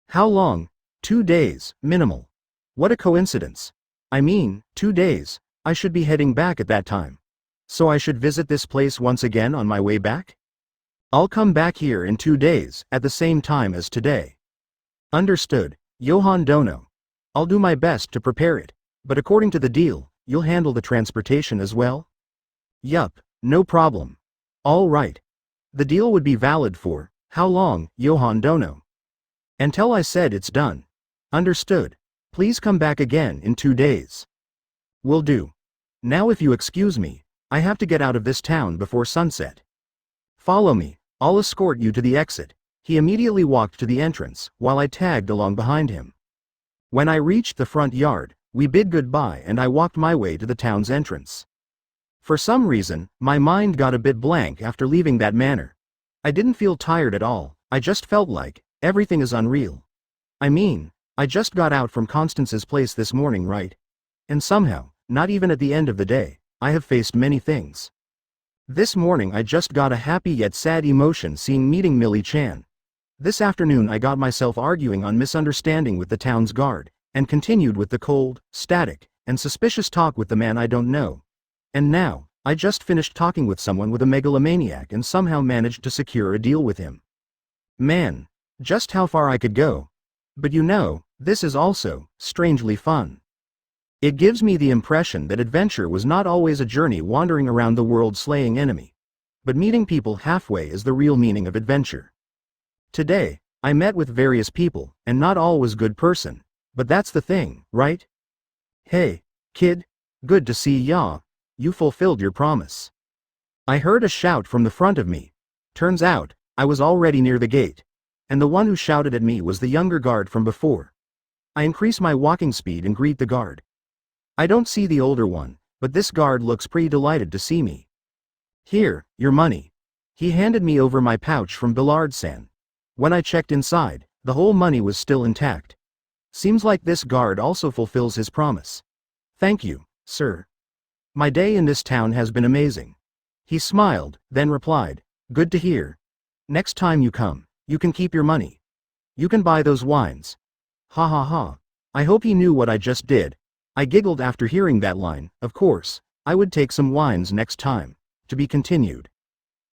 How long? 2 days, minimal. What a coincidence. I mean, 2 days, I should be heading back at that time. So I should visit this place once again on my way back? I'll come back here in 2 days, at the same time as today. Understood, Johann Dono. I'll do my best to prepare it, but according to the deal, you'll handle the transportation as well? Yup, no problem. All right. The deal would be valid for, how long, Johann Dono? Until I said it's done. Understood. Please come back again in 2 days. Will do. Now if you excuse me, I have to get out of this town before sunset. Follow me, I'll escort you to the exit. He immediately walked to the entrance, while I tagged along behind him. When I reached the front yard, we bid goodbye and I walked my way to the town's entrance. For some reason, my mind got a bit blank after leaving that manor. I didn't feel tired at all, I just felt like, everything is unreal. I mean, I just got out from Constance's place this morning, right? And somehow, not even at the end of the day, I have faced many things. This morning I just got a happy yet sad emotion seeing meeting Millie-chan. This afternoon I got myself arguing on misunderstanding with the town's guard, and continued with the cold, static, and suspicious talk with the man I don't know. And now, I just finished talking with someone with a megalomaniac and somehow managed to secure a deal with him. Man, just how far I could go. But you know, this is also strangely fun. It gives me the impression that adventure was not always a journey wandering around the world slaying enemy. But meeting people halfway is the real meaning of adventure. Today, I met with various people, and not all was good person. But that's the thing, right? Hey, kid. Good to see ya. You fulfilled your promise. I heard a shout from the front of me. Turns out, I was already near the gate. And the one who shouted at me was the younger guard from before. I increase my walking speed and greet the guard. I don't see the older one, but this guard looks pretty delighted to see me. Here, your money. He handed me over my pouch from Bisel13. When I checked inside, the whole money was still intact. Seems like this guard also fulfills his promise. Thank you, sir. My day in this town has been amazing. He smiled, then replied, good to hear. Next time you come, you can keep your money. You can buy those wines. Ha ha ha. I hope he knew what I just did. I giggled after hearing that line. Of course, I would take some wines next time. To be continued.